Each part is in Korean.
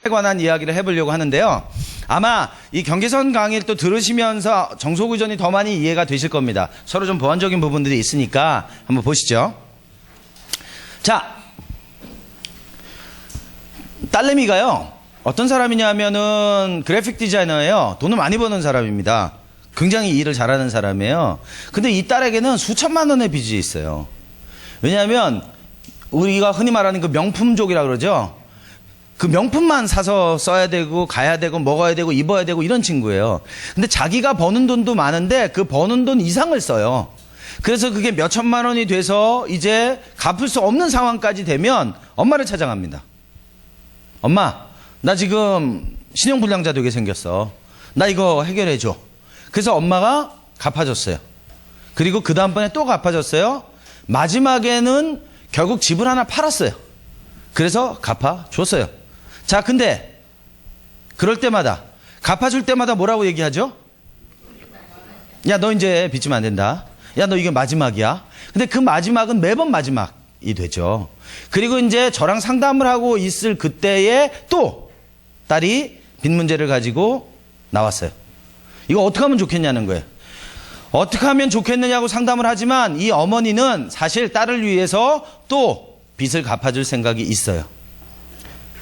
관한 이야기를 해보려고 하는데요. 아마 이 경계선 강의를 또 들으시면서 정속의존이 더 많이 이해가 되실 겁니다. 서로 좀 보완적인 부분들이 있으니까 한번 보시죠. 자, 딸내미가요, 어떤 사람이냐면은 그래픽 디자이너예요. 돈을 많이 버는 사람입니다. 굉장히 일을 잘하는 사람이에요. 근데 이 딸에게는 수천만 원의 빚이 있어요. 왜냐하면 우리가 흔히 말하는 그 명품족이라 그러죠. 그 명품만 사서 써야 되고 가야 되고 먹어야 되고 입어야 되고 이런 친구예요. 근데 자기가 버는 돈도 많은데 그 버는 돈 이상을 써요. 그래서 그게 몇 천만 원이 돼서 이제 갚을 수 없는 상황까지 되면 엄마를 찾아갑니다. 엄마, 나 지금 신용불량자 되게 생겼어. 나 이거 해결해줘. 그래서 엄마가 갚아줬어요. 그리고 그 다음번에 또 갚아줬어요. 마지막에는 결국 집을 하나 팔았어요. 그래서 갚아줬어요. 자, 근데 그럴 때마다 갚아줄 때마다 뭐라고 얘기하죠? 야, 너 이제 빚지면 안 된다. 야, 너 이게 마지막이야. 근데 그 마지막은 매번 마지막이 되죠. 그리고 이제 저랑 상담을 하고 있을 그때에 또 딸이 빚 문제를 가지고 나왔어요. 이거 어떻게 하면 좋겠냐는 거예요. 어떻게 하면 좋겠느냐고 상담을 하지만 이 어머니는 사실 딸을 위해서 또 빚을 갚아줄 생각이 있어요.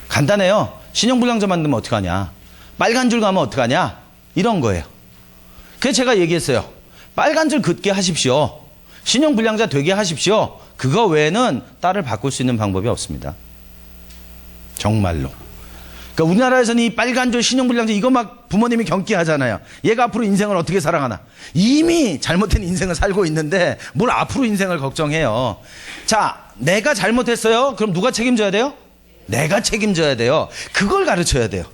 간단해요. 신용불량자 만들면 어떡하냐. 빨간 줄 가면 어떡하냐. 이런 거예요. 그래서 제가 얘기했어요. 빨간 줄 긋게 하십시오. 신용불량자 되게 하십시오. 그거 외에는 딸을 바꿀 수 있는 방법이 없습니다. 정말로. 그러니까 우리나라에서는 이 빨간 줄 신용불량자 이거 막 부모님이 경기하잖아요. 얘가 앞으로 인생을 어떻게 살아가나. 이미 잘못된 인생을 살고 있는데 뭘 앞으로 인생을 걱정해요. 자, 내가 잘못했어요. 그럼 누가 책임져야 돼요? 내가 책임져야 돼요. 그걸 가르쳐야 돼요.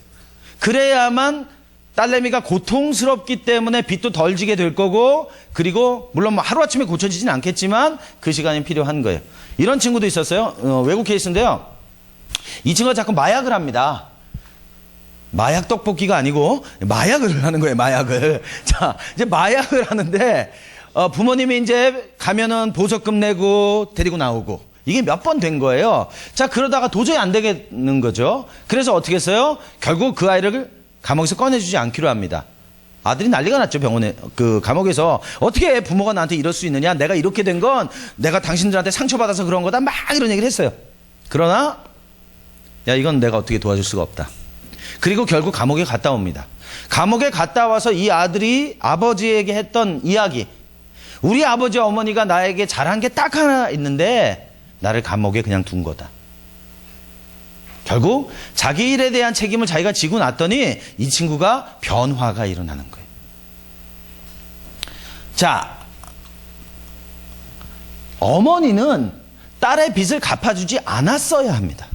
그래야만 딸내미가 고통스럽기 때문에 빚도 덜 지게 될 거고, 그리고 물론 뭐 하루아침에 고쳐지진 않겠지만 그 시간이 필요한 거예요. 이런 친구도 있었어요. 외국 케이스인데요. 이 친구가 자꾸 마약을 합니다. 마약 떡볶이가 아니고 마약을 하는 거예요. 마약을. 자, 이제 마약을 하는데 부모님이 이제 가면은 보석금 내고 데리고 나오고 이게 몇 번 된 거예요. 자, 그러다가 도저히 안 되겠는 거죠. 그래서 어떻게 했어요? 결국 그 아이를 감옥에서 꺼내주지 않기로 합니다. 아들이 난리가 났죠. 병원에, 그 감옥에서. 어떻게 부모가 나한테 이럴 수 있느냐. 내가 이렇게 된 건 내가 당신들한테 상처받아서 그런 거다. 막 이런 얘기를 했어요. 그러나 야, 이건 내가 어떻게 도와줄 수가 없다. 그리고 결국 감옥에 갔다 옵니다. 감옥에 갔다 와서 이 아들이 아버지에게 했던 이야기. 우리 아버지 어머니가 나에게 잘한 게 딱 하나 있는데 나를 감옥에 그냥 둔 거다. 결국 자기 일에 대한 책임을 자기가 지고 났더니 이 친구가 변화가 일어나는 거예요. 자, 어머니는 딸의 빚을 갚아주지 않았어야 합니다.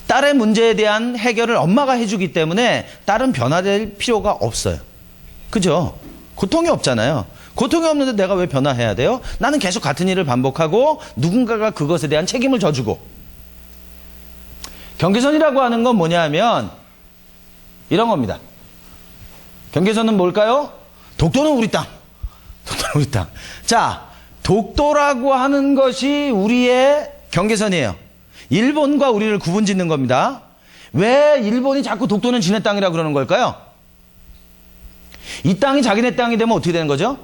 딸의 문제에 대한 해결을 엄마가 해주기 때문에 딸은 변화될 필요가 없어요. 그죠? 고통이 없잖아요. 고통이 없는데 내가 왜 변화해야 돼요? 나는 계속 같은 일을 반복하고 누군가가 그것에 대한 책임을 져주고. 경계선이라고 하는 건 뭐냐 하면 이런 겁니다. 경계선은 뭘까요? 독도는 우리 땅. 독도는 우리 땅. 자, 독도라고 하는 것이 우리의 경계선이에요. 일본과 우리를 구분 짓는 겁니다. 왜 일본이 자꾸 독도는 지네 땅이라고 그러는 걸까요? 이 땅이 자기네 땅이 되면 어떻게 되는 거죠?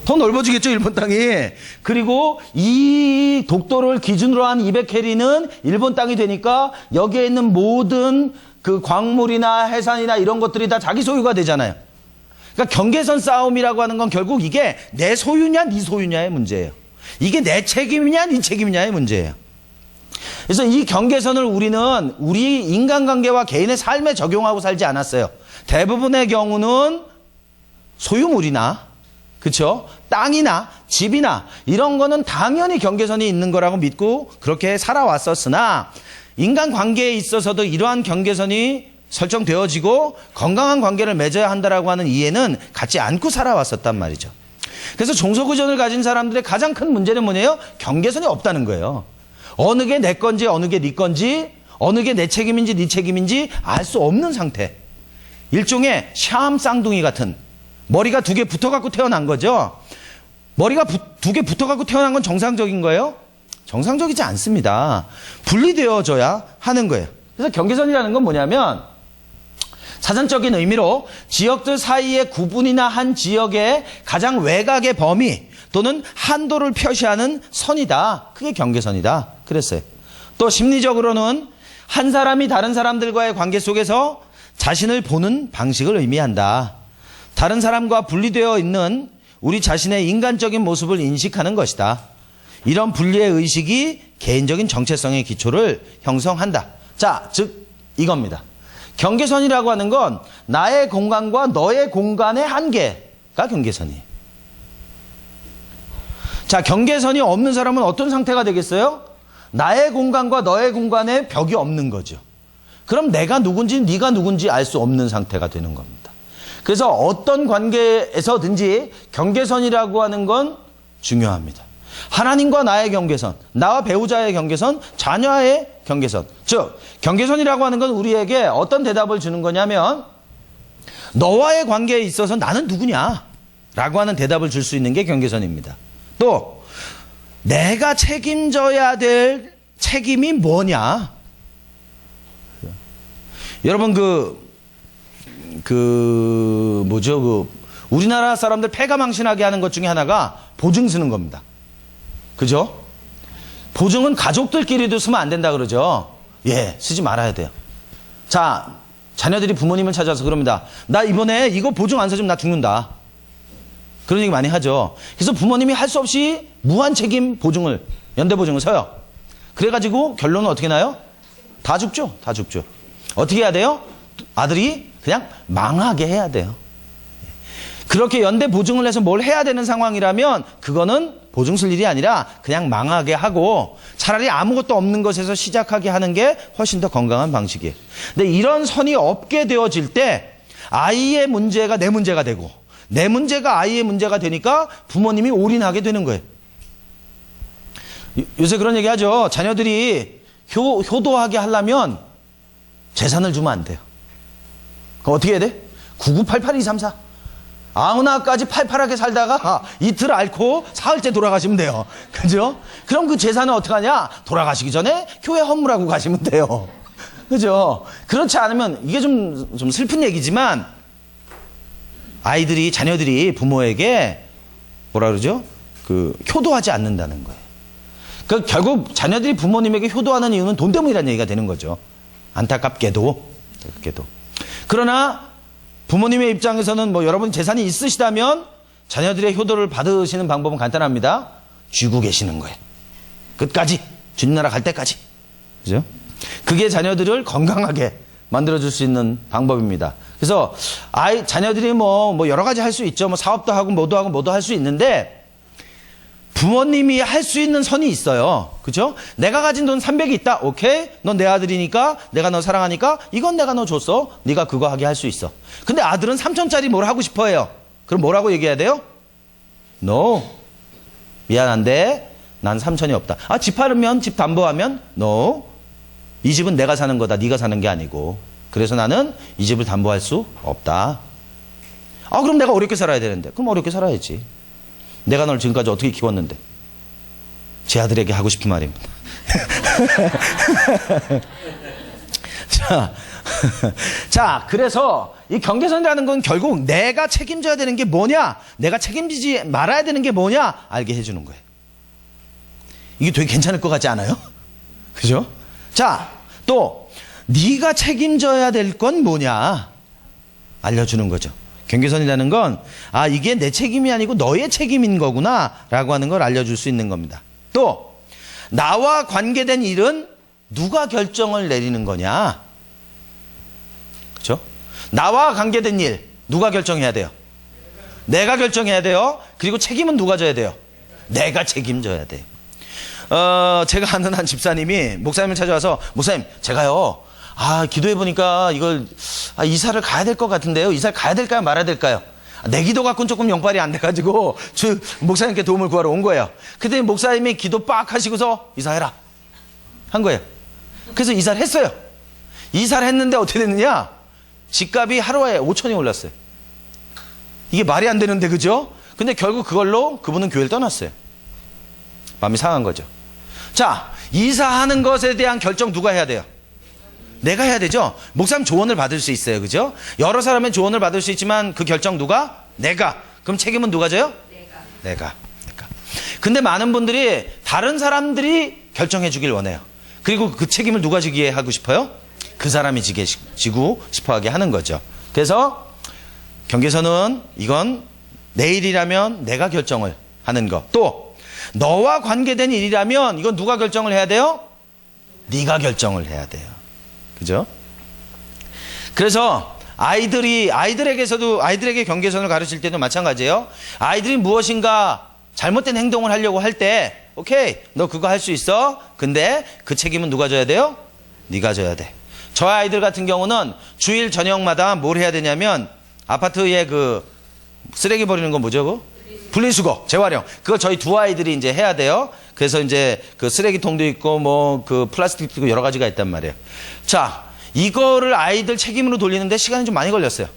더 넓어지겠죠, 일본 땅이. 그리고 이 독도를 기준으로 한 200캐리는 일본 땅이 되니까 여기에 있는 모든 그 광물이나 해산이나 이런 것들이 다 자기 소유가 되잖아요. 그러니까 경계선 싸움이라고 하는 건 결국 이게 내 소유냐, 네 소유냐의 문제예요. 이게 내 책임이냐, 네 책임이냐의 문제예요. 그래서 이 경계선을 우리는 우리 인간관계와 개인의 삶에 적용하고 살지 않았어요. 대부분의 경우는 소유물이나, 그렇죠? 땅이나 집이나 이런 거는 당연히 경계선이 있는 거라고 믿고 그렇게 살아왔었으나 인간관계에 있어서도 이러한 경계선이 설정되어지고 건강한 관계를 맺어야 한다라고 하는 이해는 갖지 않고 살아왔었단 말이죠. 그래서 종속의존을 가진 사람들의 가장 큰 문제는 뭐냐요? 경계선이 없다는 거예요. 어느 게 내 건지 어느 게 네 건지 어느 게 내 책임인지 네 책임인지 알 수 없는 상태. 일종의 샴 쌍둥이 같은, 머리가 두 개 붙어갖고 태어난 거죠. 머리가 두 개 붙어갖고 태어난 건 정상적인 거예요? 정상적이지 않습니다. 분리되어져야 하는 거예요. 그래서 경계선이라는 건 뭐냐면 사전적인 의미로 지역들 사이의 구분이나 한 지역의 가장 외곽의 범위 또는 한도를 표시하는 선이다. 그게 경계선이다. 그랬어요. 또 심리적으로는 한 사람이 다른 사람들과의 관계 속에서 자신을 보는 방식을 의미한다. 다른 사람과 분리되어 있는 우리 자신의 인간적인 모습을 인식하는 것이다. 이런 분리의 의식이 개인적인 정체성의 기초를 형성한다. 자, 즉 이겁니다. 경계선이라고 하는 건 나의 공간과 너의 공간의 한계가 경계선이에요. 자, 경계선이 없는 사람은 어떤 상태가 되겠어요? 나의 공간과 너의 공간에 벽이 없는 거죠. 그럼 내가 누군지 네가 누군지 알 수 없는 상태가 되는 겁니다. 그래서 어떤 관계에서든지 경계선이라고 하는 건 중요합니다. 하나님과 나의 경계선, 나와 배우자의 경계선, 자녀의 경계선. 즉 경계선이라고 하는 건 우리에게 어떤 대답을 주는 거냐면 너와의 관계에 있어서 나는 누구냐? 라고 하는 대답을 줄 수 있는 게 경계선입니다. 또 내가 책임져야 될 책임이 뭐냐? 여러분 우리나라 사람들 패가망신하게 하는 것 중에 하나가 보증 쓰는 겁니다. 그죠? 보증은 가족들끼리도 쓰면 안 된다 그러죠. 예, 쓰지 말아야 돼요. 자, 자녀들이 부모님을 찾아서 그럽니다. 나 이번에 이거 보증 안 써주면 나 죽는다. 그런 얘기 많이 하죠. 그래서 부모님이 할 수 없이 무한 책임 보증을, 연대 보증을 서요. 그래가지고 결론은 어떻게 나요? 다 죽죠. 다 죽죠. 어떻게 해야 돼요? 아들이 그냥 망하게 해야 돼요. 그렇게 연대 보증을 해서 뭘 해야 되는 상황이라면 그거는 보증 쓸 일이 아니라 그냥 망하게 하고 차라리 아무것도 없는 것에서 시작하게 하는 게 훨씬 더 건강한 방식이에요. 근데 이런 선이 없게 되어질 때 아이의 문제가 내 문제가 되고 내 문제가 아이의 문제가 되니까 부모님이 올인하게 되는 거예요. 요새 그런 얘기 하죠. 자녀들이 효도하게 하려면 재산을 주면 안 돼요. 그럼 어떻게 해야 돼? 9988234 아흔아까지 팔팔하게 살다가 이틀 앓고 사흘째 돌아가시면 돼요. 그죠? 그럼 그 재산은 어떻게 하냐? 돌아가시기 전에 교회 헌물하고 가시면 돼요. 그죠? 그렇지 않으면 이게 좀 슬픈 얘기지만 자녀들이 부모에게 뭐라 그러죠? 효도하지 않는다는 거예요. 결국 자녀들이 부모님에게 효도하는 이유는 돈 때문이라는 얘기가 되는 거죠. 안타깝게도. 그러나 부모님의 입장에서는 여러분 재산이 있으시다면 자녀들의 효도를 받으시는 방법은 간단합니다. 쥐고 계시는 거예요. 끝까지. 주님 나라 갈 때까지. 그죠? 그게 자녀들을 건강하게 만들어줄 수 있는 방법입니다. 그래서 자녀들이 여러 가지 할 수 있죠. 사업도 하고 뭐도 할 수 있는데 부모님이 할 수 있는 선이 있어요. 그죠? 내가 가진 돈 300이 있다. 오케이. 넌 내 아들이니까 내가 너 사랑하니까 이건 내가 너 줬어. 네가 그거 하게 할 수 있어. 근데 아들은 3천짜리 뭘 하고 싶어 해요. 그럼 뭐라고 얘기해야 돼요? No. 미안한데 난 3천이 없다. 집 팔으면 집 담보하면 No. 이 집은 내가 사는 거다. 네가 사는 게 아니고. 그래서 나는 이 집을 담보할 수 없다. 그럼 내가 어렵게 살아야 되는데. 그럼 어렵게 살아야지. 내가 널 지금까지 어떻게 키웠는데. 제 아들에게 하고 싶은 말입니다. 자, 그래서 이 경계선이라는 건 결국 내가 책임져야 되는 게 뭐냐, 내가 책임지지 말아야 되는 게 뭐냐 알게 해주는 거예요. 이게 되게 괜찮을 것 같지 않아요? 그죠? 자, 또 네가 책임져야 될 건 뭐냐 알려주는 거죠. 경계선이라는 건 이게 내 책임이 아니고 너의 책임인 거구나 라고 하는 걸 알려줄 수 있는 겁니다. 또 나와 관계된 일은 누가 결정을 내리는 거냐. 그렇죠? 나와 관계된 일 누가 결정해야 돼요? 내가 결정해야 돼요. 그리고 책임은 누가 져야 돼요? 내가 책임져야 돼요. 제가 아는 한 집사님이 목사님을 찾아와서 목사님 제가요 기도해보니까 이걸 이사를 가야 될 것 같은데요. 이사를 가야 될까요? 말아야 될까요? 내 기도 갖고는 조금 영빨이 안 돼가지고 목사님께 도움을 구하러 온 거예요. 그때 목사님이 기도 빡 하시고서 이사해라 한 거예요. 그래서 이사를 했어요. 이사를 했는데 어떻게 됐느냐, 집값이 하루에 5천이 올랐어요. 이게 말이 안 되는데, 그죠? 근데 결국 그걸로 그분은 교회를 떠났어요. 마음이 상한 거죠. 자, 이사하는 것에 대한 결정 누가 해야 돼요? 내가 해야 되죠. 목사님 조언을 받을 수 있어요. 그죠? 여러 사람의 조언을 받을 수 있지만 그 결정 누가? 내가. 그럼 책임은 누가 져요? 내가. 근데 많은 분들이 다른 사람들이 결정해 주길 원해요. 그리고 그 책임을 누가 지게 하고 싶어요? 그 사람이 지고 싶어 하게 하는 거죠. 그래서 경계선은 이건 내 일이라면 내가 결정을 하는 거. 또 너와 관계된 일이라면 이건 누가 결정을 해야 돼요? 네가 결정을 해야 돼요. 그죠? 그래서 아이들에게 경계선을 가르칠 때도 마찬가지예요. 아이들이 무엇인가 잘못된 행동을 하려고 할 때, 오케이, 너 그거 할 수 있어. 근데 그 책임은 누가 져야 돼요? 네가 져야 돼. 저 아이들 같은 경우는 주일 저녁마다 뭘 해야 되냐면 아파트에 그 쓰레기 버리는 거 뭐죠? 그거? 분리수거, 재활용. 그거 저희 두 아이들이 이제 해야 돼요. 그래서 이제 그 쓰레기통도 있고 뭐 그 플라스틱도 있고 여러 가지가 있단 말이에요. 자, 이거를 아이들 책임으로 돌리는데 시간이 좀 많이 걸렸어요.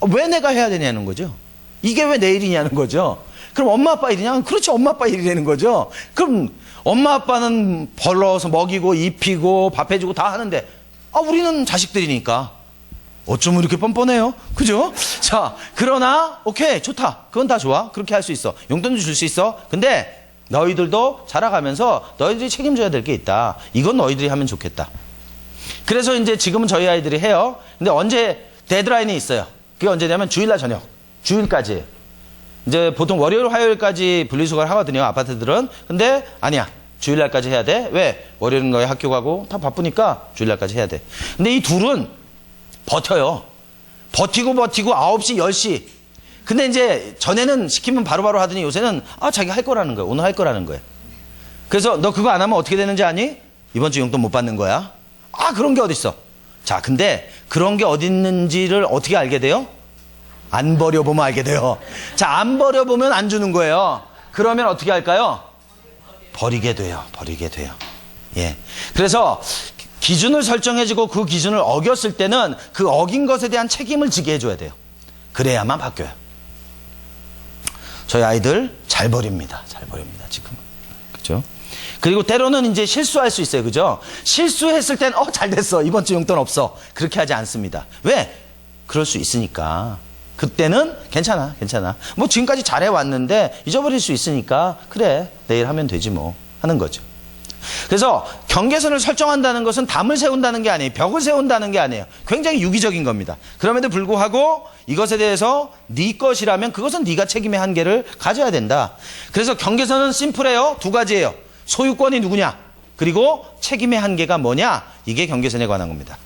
왜 내가 해야 되냐는 거죠. 이게 왜 내 일이냐는 거죠. 그럼 엄마 아빠 일이냐? 그렇지, 엄마 아빠 일이라는 거죠. 그럼 엄마 아빠는 벌러서 먹이고 입히고 밥 해주고 다 하는데 우리는 자식들이니까 어쩜 이렇게 뻔뻔해요? 그죠? 자, 그러나 오케이, 좋다. 그건 다 좋아. 그렇게 할 수 있어. 용돈도 줄 수 있어. 근데 너희들도 자라가면서 너희들이 책임져야 될 게 있다. 이건 너희들이 하면 좋겠다. 그래서 이제 지금은 저희 아이들이 해요. 근데 언제 데드라인이 있어요. 그게 언제냐면 주일날 저녁. 주일까지. 이제 보통 월요일, 화요일까지 분리수거를 하거든요. 아파트들은. 근데 아니야. 주일날까지 해야 돼. 왜? 월요일은 너희 학교 가고 다 바쁘니까 주일날까지 해야 돼. 근데 이 둘은 버텨요. 버티고 9시, 10시. 근데 이제 전에는 시키면 바로바로 하더니 요새는 자기 할 거라는 거예요. 오늘 할 거라는 거예요. 그래서 너 그거 안 하면 어떻게 되는지 아니? 이번 주 용돈 못 받는 거야. 그런 게 어딨어. 자, 근데 그런 게 어디 있는지를 어떻게 알게 돼요? 안 버려보면 알게 돼요. 자, 안 버려보면 안 주는 거예요. 그러면 어떻게 할까요? 버리게 돼요. 예. 그래서 기준을 설정해주고 그 기준을 어겼을 때는 그 어긴 것에 대한 책임을 지게 해줘야 돼요. 그래야만 바뀌어요. 저희 아이들 잘 버립니다. 지금은. 그죠? 그리고 때로는 이제 실수할 수 있어요. 그죠? 실수했을 땐 잘 됐어. 이번 주 용돈 없어. 그렇게 하지 않습니다. 왜? 그럴 수 있으니까. 그때는 괜찮아. 뭐 지금까지 잘해왔는데 잊어버릴 수 있으니까 그래, 내일 하면 되지 뭐 하는 거죠. 그래서 경계선을 설정한다는 것은 담을 세운다는 게 아니에요. 벽을 세운다는 게 아니에요. 굉장히 유기적인 겁니다. 그럼에도 불구하고 이것에 대해서 네 것이라면 그것은 네가 책임의 한계를 가져야 된다. 그래서 경계선은 심플해요. 두 가지예요. 소유권이 누구냐, 그리고 책임의 한계가 뭐냐. 이게 경계선에 관한 겁니다.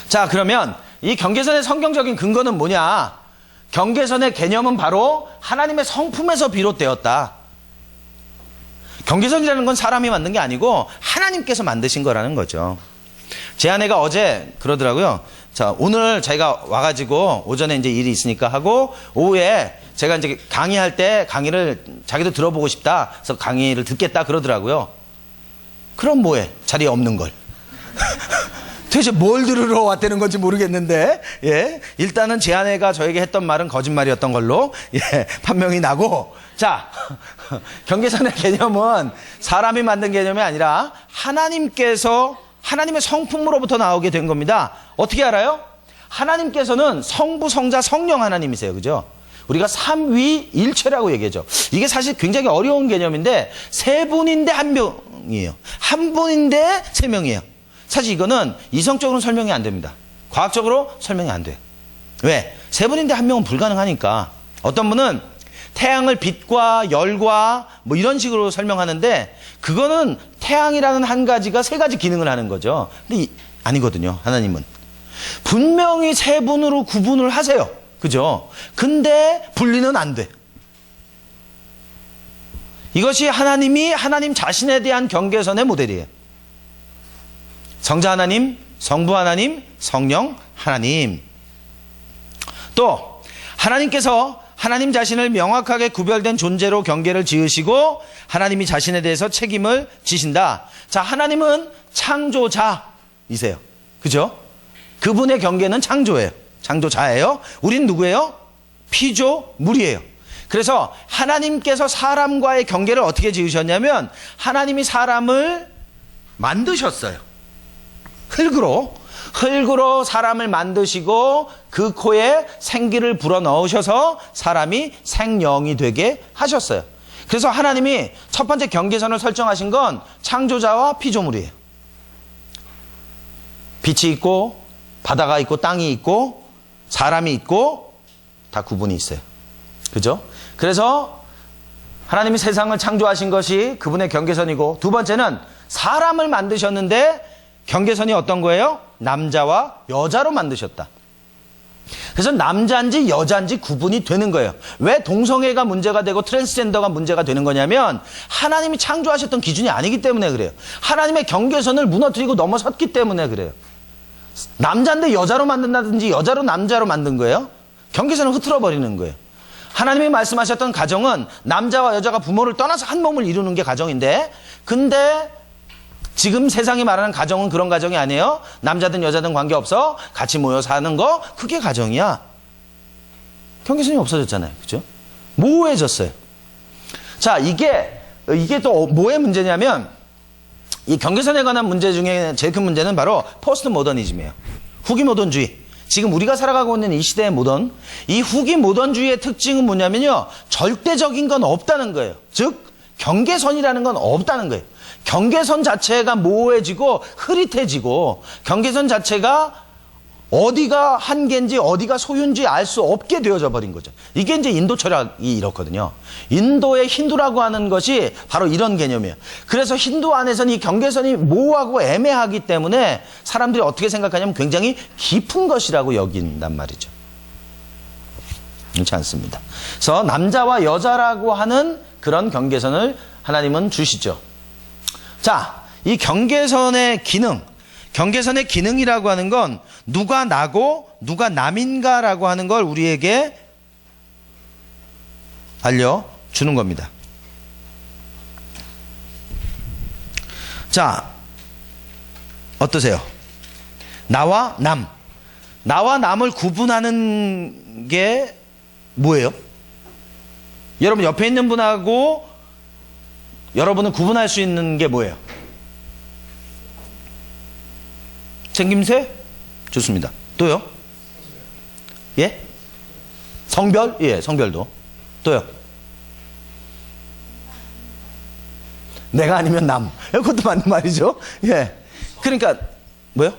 자, 그러면 이 경계선의 성경적인 근거는 뭐냐? 경계선의 개념은 바로 하나님의 성품에서 비롯되었다. 경계선이라는 건 사람이 만든 게 아니고 하나님께서 만드신 거라는 거죠. 제 아내가 어제 그러더라고요. 자, 오늘 자기가 와가지고 오전에 이제 일이 있으니까 하고 오후에 제가 이제 강의할 때 강의를 자기도 들어보고 싶다. 그래서 강의를 듣겠다 그러더라고요. 그럼 뭐해? 자리에 없는 걸. 도대체 뭘 들으러 왔다는 건지 모르겠는데, 예. 일단은 제 아내가 저에게 했던 말은 거짓말이었던 걸로, 판명이 나고, 자, 경계선의 개념은 사람이 만든 개념이 아니라 하나님께서 하나님의 성품으로부터 나오게 된 겁니다. 어떻게 알아요? 하나님께서는 성부, 성자, 성령 하나님이세요. 그죠? 우리가 삼위일체라고 얘기하죠. 이게 사실 굉장히 어려운 개념인데, 세 분인데 한 명이에요. 한 분인데 세 명이에요. 사실 이거는 이성적으로는 설명이 안 됩니다. 과학적으로 설명이 안 돼요. 왜? 세 분인데 한 명은 불가능하니까. 어떤 분은 태양을 빛과 열과 뭐 이런 식으로 설명하는데 그거는 태양이라는 한 가지가 세 가지 기능을 하는 거죠. 근데 아니거든요. 하나님은. 분명히 세 분으로 구분을 하세요. 그죠? 근데 분리는 안 돼. 이것이 하나님이 하나님 자신에 대한 경계선의 모델이에요. 성자 하나님, 성부 하나님, 성령 하나님. 또 하나님께서 하나님 자신을 명확하게 구별된 존재로 경계를 지으시고 하나님이 자신에 대해서 책임을 지신다. 자, 하나님은 창조자이세요. 그죠? 그분의 경계는 창조예요. 창조자예요. 우린 누구예요? 피조물이에요. 그래서 하나님께서 사람과의 경계를 어떻게 지으셨냐면 하나님이 사람을 만드셨어요. 흙으로 사람을 만드시고 그 코에 생기를 불어넣으셔서 사람이 생명이 되게 하셨어요. 그래서 하나님이 첫 번째 경계선을 설정하신 건 창조자와 피조물이에요. 빛이 있고 바다가 있고 땅이 있고 사람이 있고 다 구분이 있어요. 그죠? 그래서 하나님이 세상을 창조하신 것이 그분의 경계선이고, 두 번째는 사람을 만드셨는데 경계선이 어떤 거예요? 남자와 여자로 만드셨다. 그래서 남자인지 여자인지 구분이 되는 거예요. 왜 동성애가 문제가 되고 트랜스젠더가 문제가 되는 거냐면 하나님이 창조하셨던 기준이 아니기 때문에 그래요. 하나님의 경계선을 무너뜨리고 넘어섰기 때문에 그래요. 남자인데 여자로 만든다든지 여자로 남자로 만든 거예요. 경계선을 흐트러 버리는 거예요. 하나님이 말씀하셨던 가정은 남자와 여자가 부모를 떠나서 한 몸을 이루는 게 가정인데, 근데 지금 세상이 말하는 가정은 그런 가정이 아니에요. 남자든 여자든 관계없어 같이 모여 사는 거, 그게 가정이야. 경계선이 없어졌잖아요. 그죠? 모호해졌어요. 자, 이게 또 뭐의 문제냐면, 이 경계선에 관한 문제 중에 제일 큰 문제는 바로 포스트 모더니즘이에요. 후기 모던주의. 지금 우리가 살아가고 있는 이 시대의 모던, 이 후기 모던주의의 특징은 뭐냐면요, 절대적인 건 없다는 거예요. 즉 경계선이라는 건 없다는 거예요. 경계선 자체가 모호해지고 흐릿해지고, 경계선 자체가 어디가 한계인지 어디가 소유인지 알 수 없게 되어져 버린 거죠. 이게 이제 인도 철학이 이렇거든요. 인도의 힌두라고 하는 것이 바로 이런 개념이에요. 그래서 힌두 안에서는 이 경계선이 모호하고 애매하기 때문에 사람들이 어떻게 생각하냐면 굉장히 깊은 것이라고 여긴단 말이죠. 그렇지 않습니다. 그래서 남자와 여자라고 하는 그런 경계선을 하나님은 주시죠. 자, 이 경계선의 기능이라고 하는 건 누가 나고 누가 남인가라고 하는 걸 우리에게 알려주는 겁니다. 자, 어떠세요? 나와 남을 구분하는 게 뭐예요? 여러분 옆에 있는 분하고 여러분은 구분할 수 있는 게 뭐예요? 생김새? 좋습니다. 또요? 예? 성별? 예, 성별도. 또요? 내가 아니면 남. 그것도 맞는 말이죠. 예. 그러니까, 뭐요?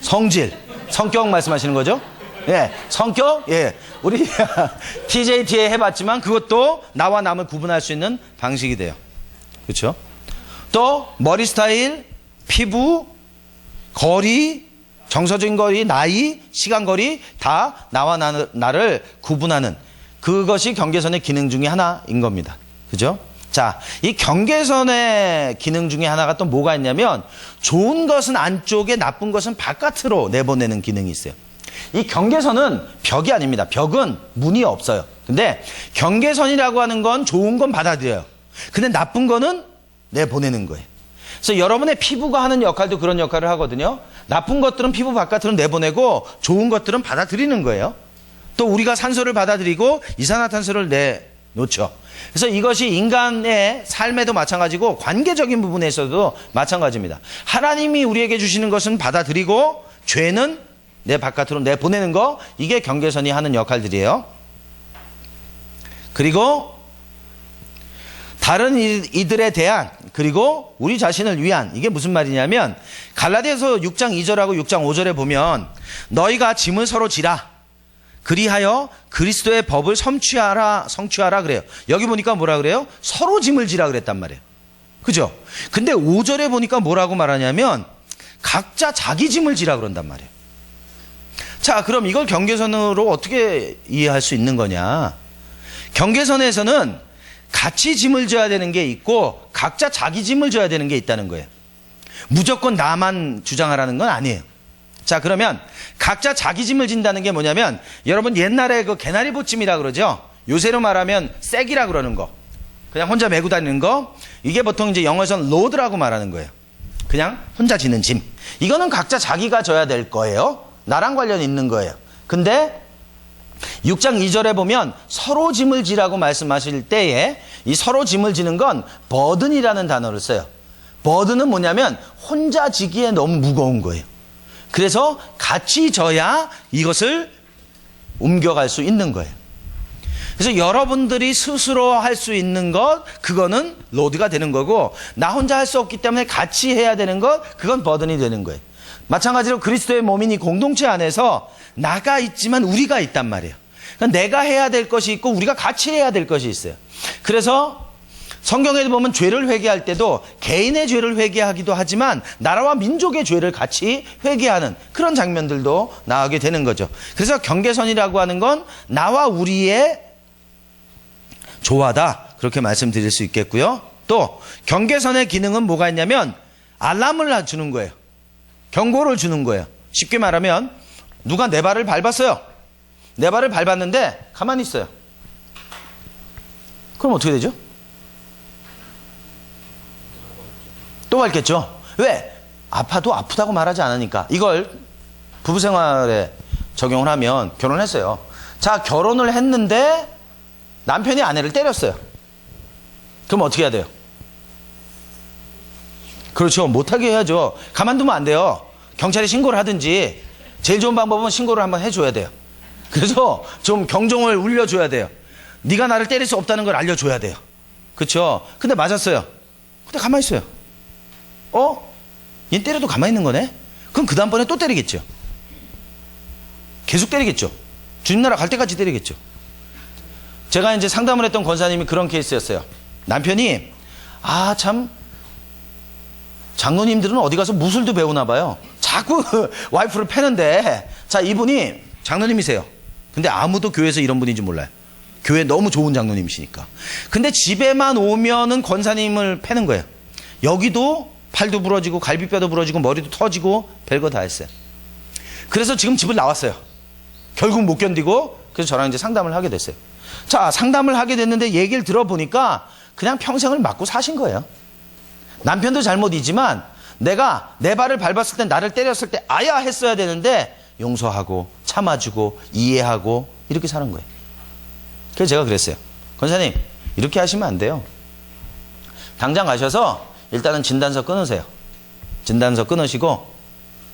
성질. 성격 말씀하시는 거죠? 예. 성격? 예. 우리 TJT에 해봤지만 그것도 나와 남을 구분할 수 있는 방식이 돼요. 그렇죠? 또, 머리 스타일, 피부, 거리, 정서적인 거리, 나이, 시간 거리 다 나와 나를 구분하는 그것이 경계선의 기능 중에 하나인 겁니다. 그죠? 자, 이 경계선의 기능 중에 하나가 또 뭐가 있냐면 좋은 것은 안쪽에 나쁜 것은 바깥으로 내보내는 기능이 있어요. 이 경계선은 벽이 아닙니다. 벽은 문이 없어요. 근데 경계선이라고 하는 건 좋은 건 받아들여요. 근데 나쁜 거는 내보내는 거예요. 그래서 여러분의 피부가 하는 역할도 그런 역할을 하거든요. 나쁜 것들은 피부 바깥으로 내보내고 좋은 것들은 받아들이는 거예요. 또 우리가 산소를 받아들이고 이산화탄소를 내놓죠. 그래서 이것이 인간의 삶에도 마찬가지고 관계적인 부분에 있어도 마찬가지입니다. 하나님이 우리에게 주시는 것은 받아들이고 죄는 내 바깥으로 내보내는 거, 이게 경계선이 하는 역할들이에요. 그리고 다른 이들에 대한, 그리고 우리 자신을 위한, 이게 무슨 말이냐면 갈라디아서 6장 2절하고 6장 5절에 보면 너희가 짐을 서로 지라 그리하여 그리스도의 법을 성취하라 그래요. 여기 보니까 뭐라 그래요? 서로 짐을 지라 그랬단 말이에요. 그죠? 근데 5절에 보니까 뭐라고 말하냐면 각자 자기 짐을 지라 그런단 말이에요. 자, 그럼 이걸 경계선으로 어떻게 이해할 수 있는 거냐? 경계선에서는 같이 짐을 져야 되는 게 있고 각자 자기 짐을 져야 되는 게 있다는 거예요. 무조건 나만 주장하라는 건 아니에요. 자, 그러면 각자 자기 짐을 진다는 게 뭐냐면 여러분 옛날에 그 개나리 보찜이라 그러죠. 요새로 말하면 쌔기라 그러는 거, 그냥 혼자 메고 다니는 거, 이게 보통 이제 영어에서는 로드라고 말하는 거예요. 그냥 혼자 지는 짐. 이거는 각자 자기가 져야 될 거예요. 나랑 관련 있는 거예요. 근데 6장 2절에 보면 서로 짐을 지라고 말씀하실 때에 이 서로 짐을 지는 건 버든이라는 단어를 써요. 버든은 뭐냐면 혼자 지기에 너무 무거운 거예요. 그래서 같이 져야 이것을 옮겨갈 수 있는 거예요. 그래서 여러분들이 스스로 할 수 있는 것, 그거는 로드가 되는 거고, 나 혼자 할 수 없기 때문에 같이 해야 되는 것, 그건 버든이 되는 거예요. 마찬가지로 그리스도의 몸인 이 공동체 안에서 나가 있지만 우리가 있단 말이에요. 그러니까 내가 해야 될 것이 있고 우리가 같이 해야 될 것이 있어요. 그래서 성경에 보면 죄를 회개할 때도 개인의 죄를 회개하기도 하지만 나라와 민족의 죄를 같이 회개하는 그런 장면들도 나오게 되는 거죠. 그래서 경계선이라고 하는 건 나와 우리의 조화다, 그렇게 말씀드릴 수 있겠고요. 또 경계선의 기능은 뭐가 있냐면 알람을 주는 거예요. 경고를 주는 거예요. 쉽게 말하면 누가 내 발을 밟았어요. 내 발을 밟았는데 가만히 있어요. 그럼 어떻게 되죠? 또 밟겠죠. 왜? 아파도 아프다고 말하지 않으니까. 이걸 부부 생활에 적용을 하면, 결혼했어요. 자, 결혼을 했는데 남편이 아내를 때렸어요. 그럼 어떻게 해야 돼요? 그렇죠. 못하게 해야죠. 가만두면 안 돼요. 경찰에 신고를 하든지, 제일 좋은 방법은 신고를 한번 해줘야 돼요. 그래서 좀 경종을 울려줘야 돼요. 네가 나를 때릴 수 없다는 걸 알려줘야 돼요. 그렇죠. 근데 맞았어요. 근데 가만히 있어요. 얘 때려도 가만히 있는 거네? 그럼 그 다음번에 또 때리겠죠. 계속 때리겠죠. 주님 나라 갈 때까지 때리겠죠. 제가 이제 상담을 했던 권사님이 그런 케이스였어요. 남편이 참 장로님들은 어디 가서 무술도 배우나 봐요. 자꾸 와이프를 패는데, 자, 이분이 장로님이세요. 근데 아무도 교회에서 이런 분인지 몰라요. 교회 너무 좋은 장로님이시니까. 근데 집에만 오면은 권사님을 패는 거예요. 여기도 팔도 부러지고 갈비뼈도 부러지고 머리도 터지고 별거 다 했어요. 그래서 지금 집을 나왔어요. 결국 못 견디고, 그래서 저랑 이제 상담을 하게 됐어요. 자, 상담을 하게 됐는데 얘기를 들어보니까 그냥 평생을 맞고 사신 거예요. 남편도 잘못이지만 내가 내 발을 밟았을 때, 나를 때렸을 때 아야 했어야 되는데 용서하고 참아주고 이해하고 이렇게 사는 거예요. 그래서 제가 그랬어요. 권사님, 이렇게 하시면 안 돼요. 당장 가셔서 일단은 진단서 끊으세요. 진단서 끊으시고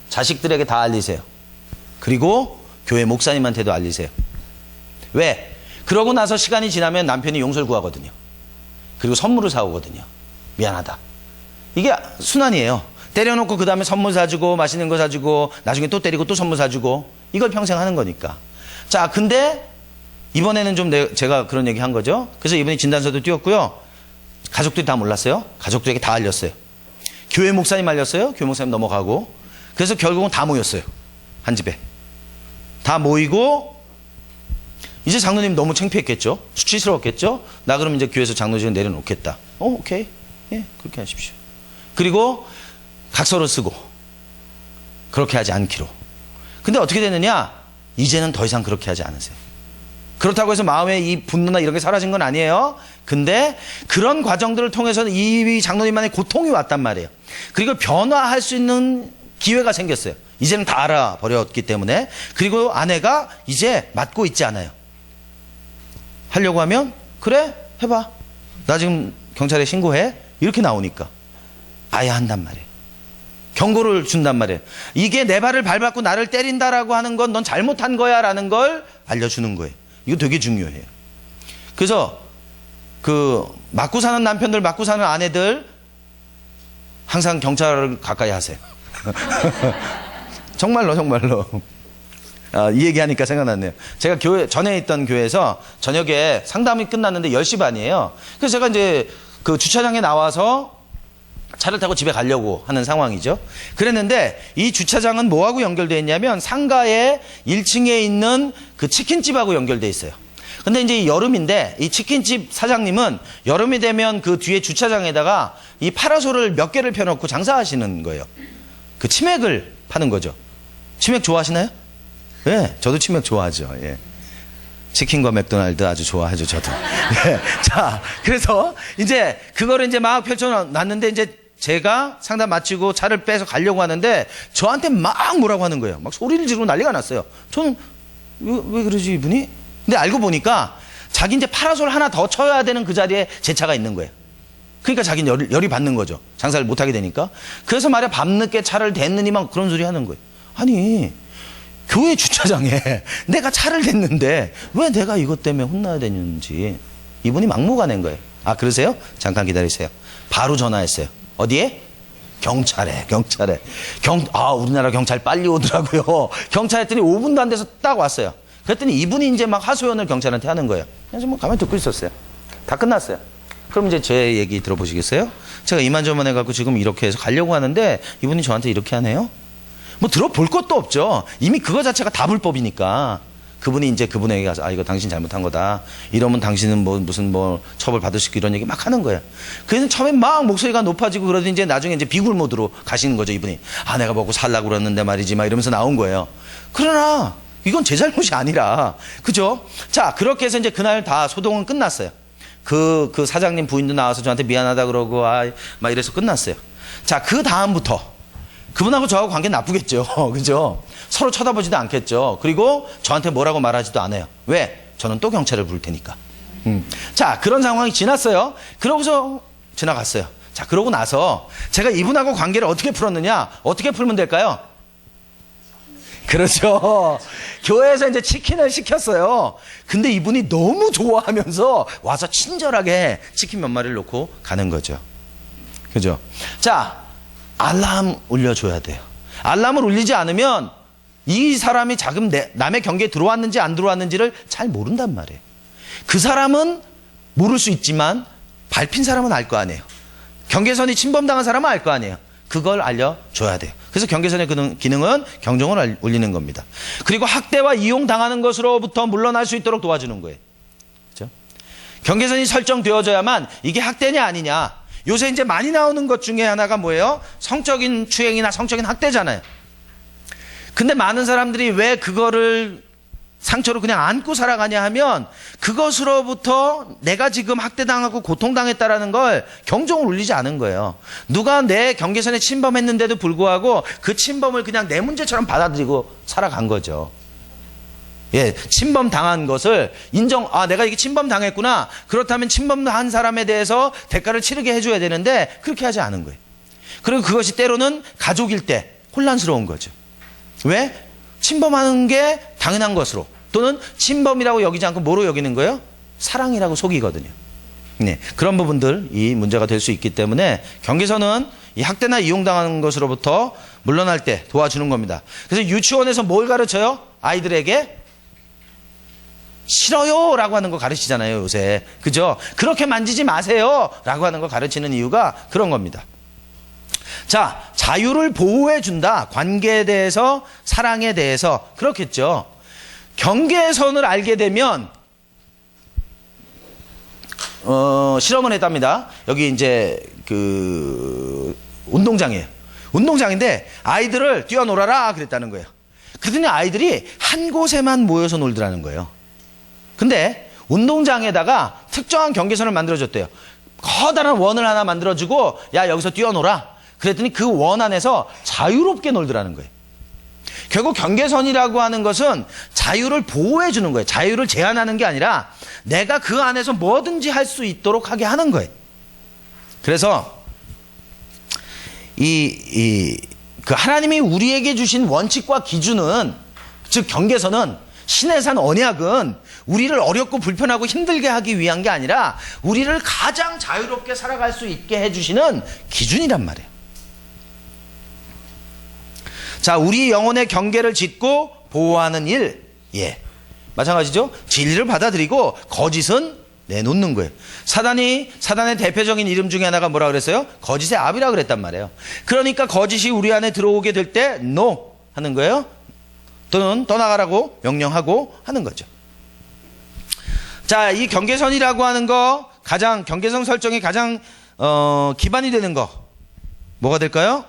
자식들에게 다 알리세요. 그리고 교회 목사님한테도 알리세요. 왜? 그러고 나서 시간이 지나면 남편이 용서를 구하거든요. 그리고 선물을 사오거든요. 미안하다. 이게 순환이에요. 때려놓고 그 다음에 선물 사주고 맛있는 거 사주고 나중에 또 때리고 또 선물 사주고, 이걸 평생 하는 거니까. 자, 근데 이번에는 좀 제가 그런 얘기 한 거죠. 그래서 이분이 진단서도 띄웠고요. 가족들이 다 몰랐어요. 가족들에게 다 알렸어요. 교회 목사님 알렸어요. 교회 목사님 넘어가고. 그래서 결국은 다 모였어요. 한 집에. 다 모이고, 이제 장로님 너무 창피했겠죠. 수치스러웠겠죠. 나 그러면 이제 교회에서 장로직을 내려놓겠다. 오케이. 예, 그렇게 하십시오. 그리고 각서를 쓰고, 그렇게 하지 않기로. 근데 어떻게 되느냐? 이제는 더 이상 그렇게 하지 않으세요. 그렇다고 해서 마음에 이 분노나 이런 게 사라진 건 아니에요. 근데 그런 과정들을 통해서는 이 장로님만의 고통이 왔단 말이에요. 그리고 변화할 수 있는 기회가 생겼어요. 이제는 다 알아버렸기 때문에. 그리고 아내가 이제 맡고 있지 않아요. 하려고 하면 그래 해봐, 나 지금 경찰에 신고해, 이렇게 나오니까 아예 한단 말이에요. 경고를 준단 말이에요. 이게 내 발을 밟았고 나를 때린다라고 하는 건 넌 잘못한 거야 라는 걸 알려주는 거예요. 이거 되게 중요해요. 그래서 맞고 사는 남편들, 맞고 사는 아내들 항상 경찰을 가까이 하세요. 정말로. 이 얘기하니까 생각났네요. 제가 전에 있던 교회에서 저녁에 상담이 끝났는데 10시 반이에요. 그래서 제가 이제 그 주차장에 나와서 차를 타고 집에 가려고 하는 상황이죠. 그랬는데 이 주차장은 뭐하고 연결되어 있냐면 상가의 1층에 있는 그 치킨집하고 연결되어 있어요. 근데 이제 여름인데 이 치킨집 사장님은 여름이 되면 그 뒤에 주차장에다가 이 파라솔을 몇 개를 펴놓고 장사하시는 거예요. 그 치맥을 파는 거죠. 치맥 좋아하시나요? 네, 저도 치맥 좋아하죠. 예. 치킨과 맥도날드 아주 좋아하죠, 저도. 예. 자, 그래서 이제 그거를 이제 막 펼쳐놨는데 이제 제가 상담 마치고 차를 빼서 가려고 하는데 저한테 막 뭐라고 하는 거예요. 막 소리를 지르고 난리가 났어요. 저는 왜 그러지 이분이? 근데 알고 보니까 자기 이제 파라솔 하나 더 쳐야 되는 그 자리에 제 차가 있는 거예요. 그러니까 자기는 열이 받는 거죠. 장사를 못하게 되니까. 그래서 말이야 밤늦게 차를 댔느니만 그런 소리 하는 거예요. 아니 교회 주차장에 내가 차를 댔는데 왜 내가 이것 때문에 혼나야 되는지 이분이 막무가 낸 거예요. 아 그러세요? 잠깐 기다리세요. 바로 전화했어요. 어디에? 경찰에. 우리나라 경찰 빨리 오더라고요. 경찰 했더니 5분도 안 돼서 딱 왔어요. 그랬더니 이분이 이제 막 하소연을 경찰한테 하는 거예요. 그래서 뭐 가만히 듣고 있었어요. 다 끝났어요. 그럼 이제 제 얘기 들어보시겠어요? 제가 이만저만 해갖고 지금 이렇게 해서 가려고 하는데 이분이 저한테 이렇게 하네요? 뭐 들어볼 것도 없죠. 이미 그거 자체가 다 불법이니까. 그분이 이제 그분에게 가서 아 이거 당신 잘못한 거다. 이러면 당신은 뭐 무슨 뭐 처벌 받을 수 있고 이런 얘기 막 하는 거예요. 그래서 처음에 막 목소리가 높아지고 그러더니 이제 나중에 이제 비굴 모드로 가시는 거죠. 이분이 아 내가 먹고 살라고 그랬는데 말이지 막 이러면서 나온 거예요. 그러나 이건 제 잘못이 아니라 그죠? 자 그렇게 해서 이제 그날 다 소동은 끝났어요. 그 사장님 부인도 나와서 저한테 미안하다 그러고 막 이래서 끝났어요. 자 그 다음부터 그분하고 저하고 관계 나쁘겠죠. 그죠? 서로 쳐다보지도 않겠죠. 그리고 저한테 뭐라고 말하지도 않아요. 왜? 저는 또 경찰을 부를 테니까. 자, 그런 상황이 지났어요. 그러고서 지나갔어요. 자, 그러고 나서 제가 이분하고 관계를 어떻게 풀었느냐? 어떻게 풀면 될까요? 그렇죠. 교회에서 이제 치킨을 시켰어요. 근데 이분이 너무 좋아하면서 와서 친절하게 치킨 몇 마리를 놓고 가는 거죠. 그죠? 자, 알람 울려줘야 돼요. 알람을 울리지 않으면 이 사람이 자금 남의 경계에 들어왔는지 안 들어왔는지를 잘 모른단 말이에요. 그 사람은 모를 수 있지만 밟힌 사람은 알 거 아니에요. 경계선이 침범당한 사람은 알 거 아니에요. 그걸 알려줘야 돼요. 그래서 경계선의 기능은 경종을 울리는 겁니다. 그리고 학대와 이용당하는 것으로부터 물러날 수 있도록 도와주는 거예요. 그렇죠? 경계선이 설정되어져야만 이게 학대냐 아니냐. 요새 이제 많이 나오는 것 중에 하나가 뭐예요? 성적인 추행이나 성적인 학대잖아요. 근데 많은 사람들이 왜 그거를 상처로 그냥 안고 살아가냐 하면 그것으로부터 내가 지금 학대당하고 고통당했다라는 걸 경종을 울리지 않은 거예요. 누가 내 경계선에 침범했는데도 불구하고 그 침범을 그냥 내 문제처럼 받아들이고 살아간 거죠. 예, 침범 당한 것을 내가 이게 침범 당했구나. 그렇다면 침범한 사람에 대해서 대가를 치르게 해줘야 되는데 그렇게 하지 않은 거예요. 그리고 그것이 때로는 가족일 때 혼란스러운 거죠. 왜? 침범하는 게 당연한 것으로 또는 침범이라고 여기지 않고 뭐로 여기는 거예요? 사랑이라고 속이거든요. 네, 그런 부분들이 문제가 될 수 있기 때문에 경계선은 이 학대나 이용당하는 것으로부터 물러날 때 도와주는 겁니다. 그래서 유치원에서 뭘 가르쳐요? 아이들에게 싫어요 라고 하는 거 가르치잖아요 요새. 그죠? 그렇게 만지지 마세요 라고 하는 거 가르치는 이유가 그런 겁니다. 자, 자유를 보호해 준다. 관계에 대해서, 사랑에 대해서. 그렇겠죠. 경계선을 알게 되면 실험을 했답니다. 여기 이제 운동장이에요. 운동장인데 아이들을 뛰어놀아라 그랬다는 거예요. 그랬더니 아이들이 한 곳에만 모여서 놀더라는 거예요. 근데 운동장에다가 특정한 경계선을 만들어줬대요. 커다란 원을 하나 만들어주고 야 여기서 뛰어놀아. 그랬더니 그 원 안에서 자유롭게 놀더라는 거예요. 결국 경계선이라고 하는 것은 자유를 보호해 주는 거예요. 자유를 제한하는 게 아니라 내가 그 안에서 뭐든지 할 수 있도록 하게 하는 거예요. 그래서 그 하나님이 우리에게 주신 원칙과 기준은, 즉 경계선은, 신의 산 언약은 우리를 어렵고 불편하고 힘들게 하기 위한 게 아니라 우리를 가장 자유롭게 살아갈 수 있게 해주시는 기준이란 말이에요. 자, 우리 영혼의 경계를 짓고 보호하는 일, 예, 마찬가지죠. 진리를 받아들이고 거짓은 내놓는 거예요. 사단의 대표적인 이름 중에 하나가 뭐라 그랬어요? 거짓의 압이라 그랬단 말이에요. 그러니까 거짓이 우리 안에 들어오게 될 때 NO 하는 거예요. 또는 떠나가라고 명령하고 하는 거죠. 자, 이 경계선이라고 하는 거, 경계선 설정이 가장 기반이 되는 거 뭐가 될까요?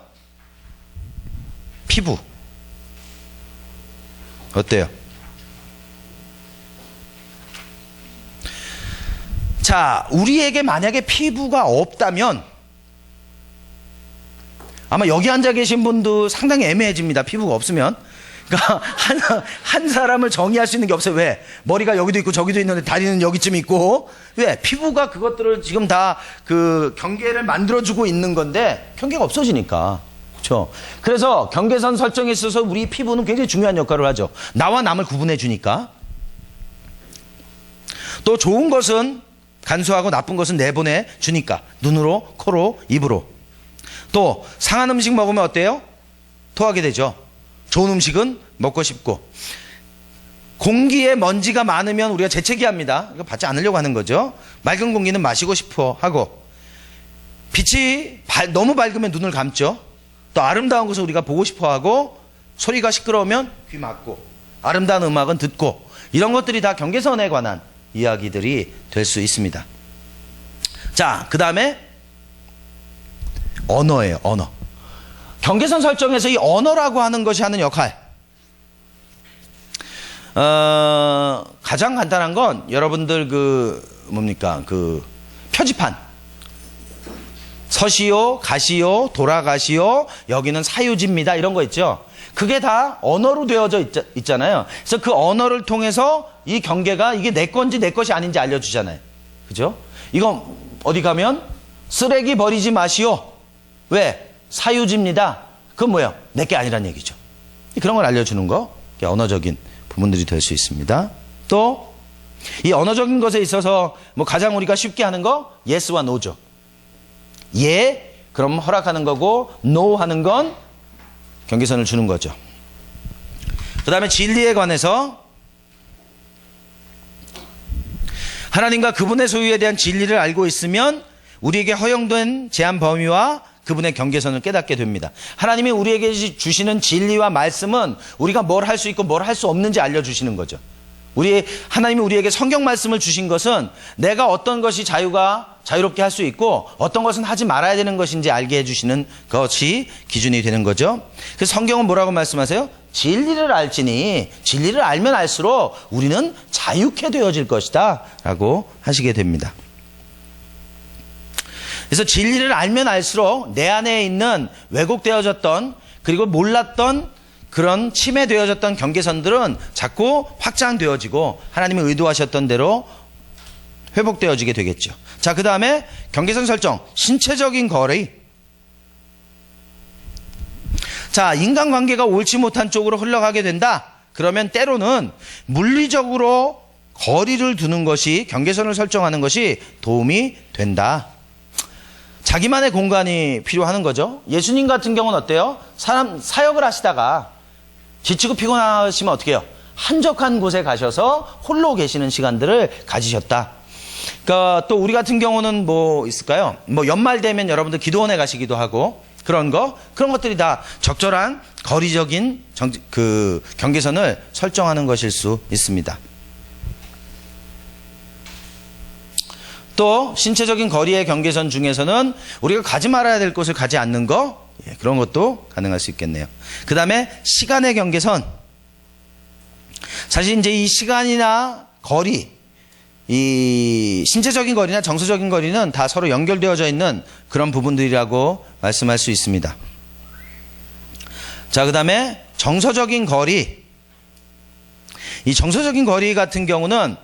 피부. 어때요? 자, 우리에게 만약에 피부가 없다면 아마 여기 앉아 계신 분도 상당히 애매해집니다. 피부가 없으면. 그러니까 한 사람을 정의할 수 있는 게 없어요. 왜? 머리가 여기도 있고 저기도 있는데 다리는 여기쯤 있고. 왜? 피부가 그것들을 지금 다 그 경계를 만들어주고 있는 건데 경계가 없어지니까. 그렇죠? 그래서 경계선 설정에 있어서 우리 피부는 굉장히 중요한 역할을 하죠. 나와 남을 구분해 주니까. 또 좋은 것은 간수하고 나쁜 것은 내보내 주니까. 눈으로, 코로, 입으로. 또 상한 음식 먹으면 어때요? 토하게 되죠. 좋은 음식은 먹고 싶고. 공기에 먼지가 많으면 우리가 재채기합니다. 이거 받지 않으려고 하는 거죠. 맑은 공기는 마시고 싶어 하고. 빛이 너무 밝으면 눈을 감죠. 또 아름다운 것을 우리가 보고 싶어 하고, 소리가 시끄러우면 귀 막고, 아름다운 음악은 듣고, 이런 것들이 다 경계선에 관한 이야기들이 될 수 있습니다. 자, 그 다음에 언어예요. 언어. 경계선 설정에서 이 언어라고 하는 것이 하는 역할. 가장 간단한 건 여러분들 표지판. 서시오, 가시오, 돌아가시오, 여기는 사유지입니다. 이런 거 있죠. 그게 다 언어로 되어져 있잖아요. 그래서 그 언어를 통해서 이 경계가 이게 내 건지 내 것이 아닌지 알려주잖아요. 그죠? 이거 어디 가면 쓰레기 버리지 마시오. 왜? 사유지입니다. 그건 뭐예요? 내게 아니란 얘기죠. 그런 걸 알려주는 거, 언어적인 부분들이 될 수 있습니다. 또 이 언어적인 것에 있어서 뭐 가장 우리가 쉽게 하는 거 yes와 no죠. 예, 그럼 허락하는 거고 no 하는 건 경계선을 주는 거죠. 그 다음에 진리에 관해서 하나님과 그분의 소유에 대한 진리를 알고 있으면 우리에게 허용된 제한 범위와 그분의 경계선을 깨닫게 됩니다. 하나님이 우리에게 주시는 진리와 말씀은 우리가 뭘 할 수 있고 뭘 할 수 없는지 알려주시는 거죠. 하나님이 우리에게 성경 말씀을 주신 것은 내가 어떤 것이 자유롭게 할 수 있고 어떤 것은 하지 말아야 되는 것인지 알게 해주시는 것이 기준이 되는 거죠. 그래서 성경은 뭐라고 말씀하세요? 진리를 알지니 진리를 알면 알수록 우리는 자유케 되어질 것이다 라고 하시게 됩니다. 그래서 진리를 알면 알수록 내 안에 있는 왜곡되어졌던 그리고 몰랐던 그런 침해되어졌던 경계선들은 자꾸 확장되어지고 하나님이 의도하셨던 대로 회복되어지게 되겠죠. 자, 그 다음에 경계선 설정, 신체적인 거리. 자, 인간관계가 옳지 못한 쪽으로 흘러가게 된다. 그러면 때로는 물리적으로 거리를 두는 것이, 경계선을 설정하는 것이 도움이 된다. 자기만의 공간이 필요하는 거죠. 예수님 같은 경우는 어때요? 사역을 하시다가 지치고 피곤하시면 어떻게 해요? 한적한 곳에 가셔서 홀로 계시는 시간들을 가지셨다. 그러니까 또 우리 같은 경우는 뭐 있을까요? 뭐 연말 되면 여러분들 기도원에 가시기도 하고 그런 것들이 다 적절한 거리적인 경계선을 설정하는 것일 수 있습니다. 또 신체적인 거리의 경계선 중에서는 우리가 가지 말아야 될 곳을 가지 않는 거, 그런 것도 가능할 수 있겠네요. 그 다음에 시간의 경계선. 사실 이제 이 시간이나 거리, 이 신체적인 거리나 정서적인 거리는 다 서로 연결되어져 있는 그런 부분들이라고 말씀할 수 있습니다. 자, 그 다음에 정서적인 거리. 이 정서적인 거리 같은 경우는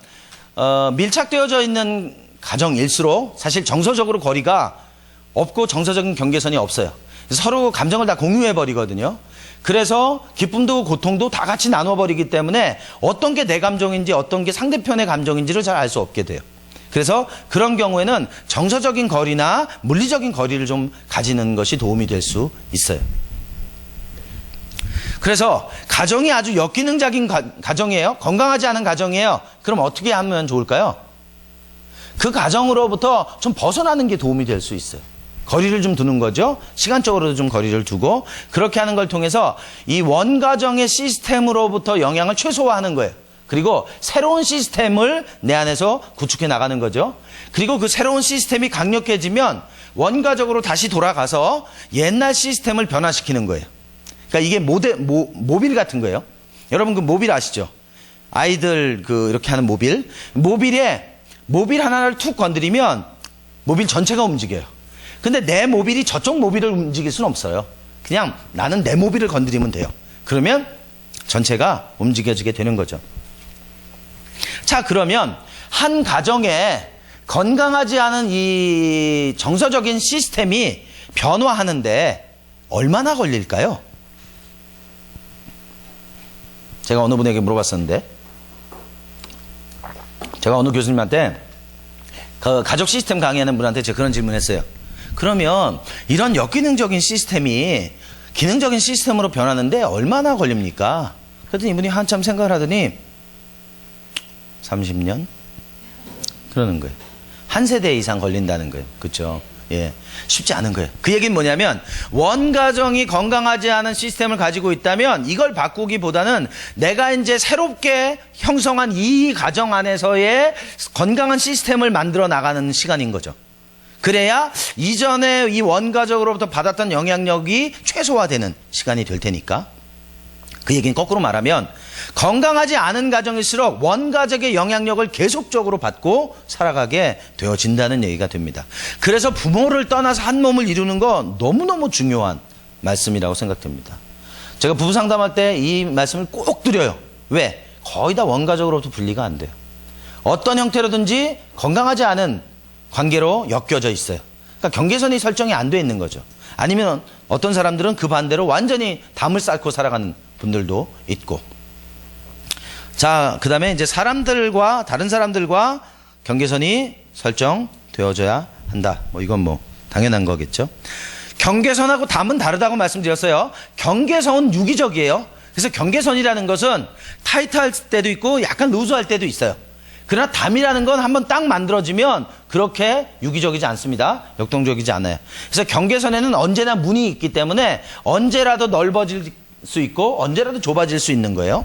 밀착되어져 있는 가정일수록 사실 정서적으로 거리가 없고 정서적인 경계선이 없어요. 서로 감정을 다 공유해버리거든요. 그래서 기쁨도 고통도 다 같이 나눠버리기 때문에 어떤 게 내 감정인지 어떤 게 상대편의 감정인지를 잘 알 수 없게 돼요. 그래서 그런 경우에는 정서적인 거리나 물리적인 거리를 좀 가지는 것이 도움이 될 수 있어요. 그래서 가정이 아주 역기능적인 가정이에요. 건강하지 않은 가정이에요. 그럼 어떻게 하면 좋을까요? 그 가정으로부터 좀 벗어나는 게 도움이 될 수 있어요. 거리를 좀 두는 거죠. 시간적으로도 좀 거리를 두고 그렇게 하는 걸 통해서 이 원가정의 시스템으로부터 영향을 최소화하는 거예요. 그리고 새로운 시스템을 내 안에서 구축해 나가는 거죠. 그리고 그 새로운 시스템이 강력해지면 원가적으로 다시 돌아가서 옛날 시스템을 변화시키는 거예요. 그러니까 이게 모빌 같은 거예요. 여러분 그 모빌 아시죠? 아이들 이렇게 하는 모빌. 모빌 하나를 툭 건드리면 모빌 전체가 움직여요. 근데 내 모빌이 저쪽 모빌을 움직일 수는 없어요. 그냥 나는 내 모빌을 건드리면 돼요. 그러면 전체가 움직여지게 되는 거죠. 자, 그러면 한 가정에 건강하지 않은 이 정서적인 시스템이 변화하는데 얼마나 걸릴까요? 제가 어느 분에게 물어봤었는데, 제가 어느 교수님한테 그 가족 시스템 강의하는 분한테 제가 그런 질문했어요. 그러면 이런 역기능적인 시스템이 기능적인 시스템으로 변하는데 얼마나 걸립니까? 그랬더니 이분이 한참 생각을 하더니 30년? 그러는 거예요. 한 세대 이상 걸린다는 거예요. 그렇죠? 예, 쉽지 않은 거예요. 그 얘기는 뭐냐면 원가정이 건강하지 않은 시스템을 가지고 있다면 이걸 바꾸기보다는 내가 이제 새롭게 형성한 이 가정 안에서의 건강한 시스템을 만들어 나가는 시간인 거죠. 그래야 이전에 이 원가족으로부터 받았던 영향력이 최소화되는 시간이 될 테니까. 그 얘기는 거꾸로 말하면 건강하지 않은 가정일수록 원가족의 영향력을 계속적으로 받고 살아가게 되어진다는 얘기가 됩니다. 그래서 부모를 떠나서 한 몸을 이루는 건 너무너무 중요한 말씀이라고 생각됩니다. 제가 부부 상담할 때 이 말씀을 꼭 드려요. 왜? 거의 다 원가족으로부터 분리가 안 돼요. 어떤 형태로든지 건강하지 않은 관계로 엮여져 있어요. 그러니까 경계선이 설정이 안 돼 있는 거죠. 아니면 어떤 사람들은 그 반대로 완전히 담을 쌓고 살아가는 분들도 있고. 자, 그 다음에 이제 사람들과 다른 사람들과 경계선이 설정되어져야 한다. 뭐 이건 뭐 당연한 거겠죠. 경계선하고 담은 다르다고 말씀드렸어요. 경계선은 유기적이에요. 그래서 경계선이라는 것은 타이트할 때도 있고 약간 루즈할 때도 있어요. 그러나 담이라는 건 한번 딱 만들어지면 그렇게 유기적이지 않습니다. 역동적이지 않아요. 그래서 경계선에는 언제나 문이 있기 때문에 언제라도 넓어질 수 있고 언제라도 좁아질 수 있는 거예요.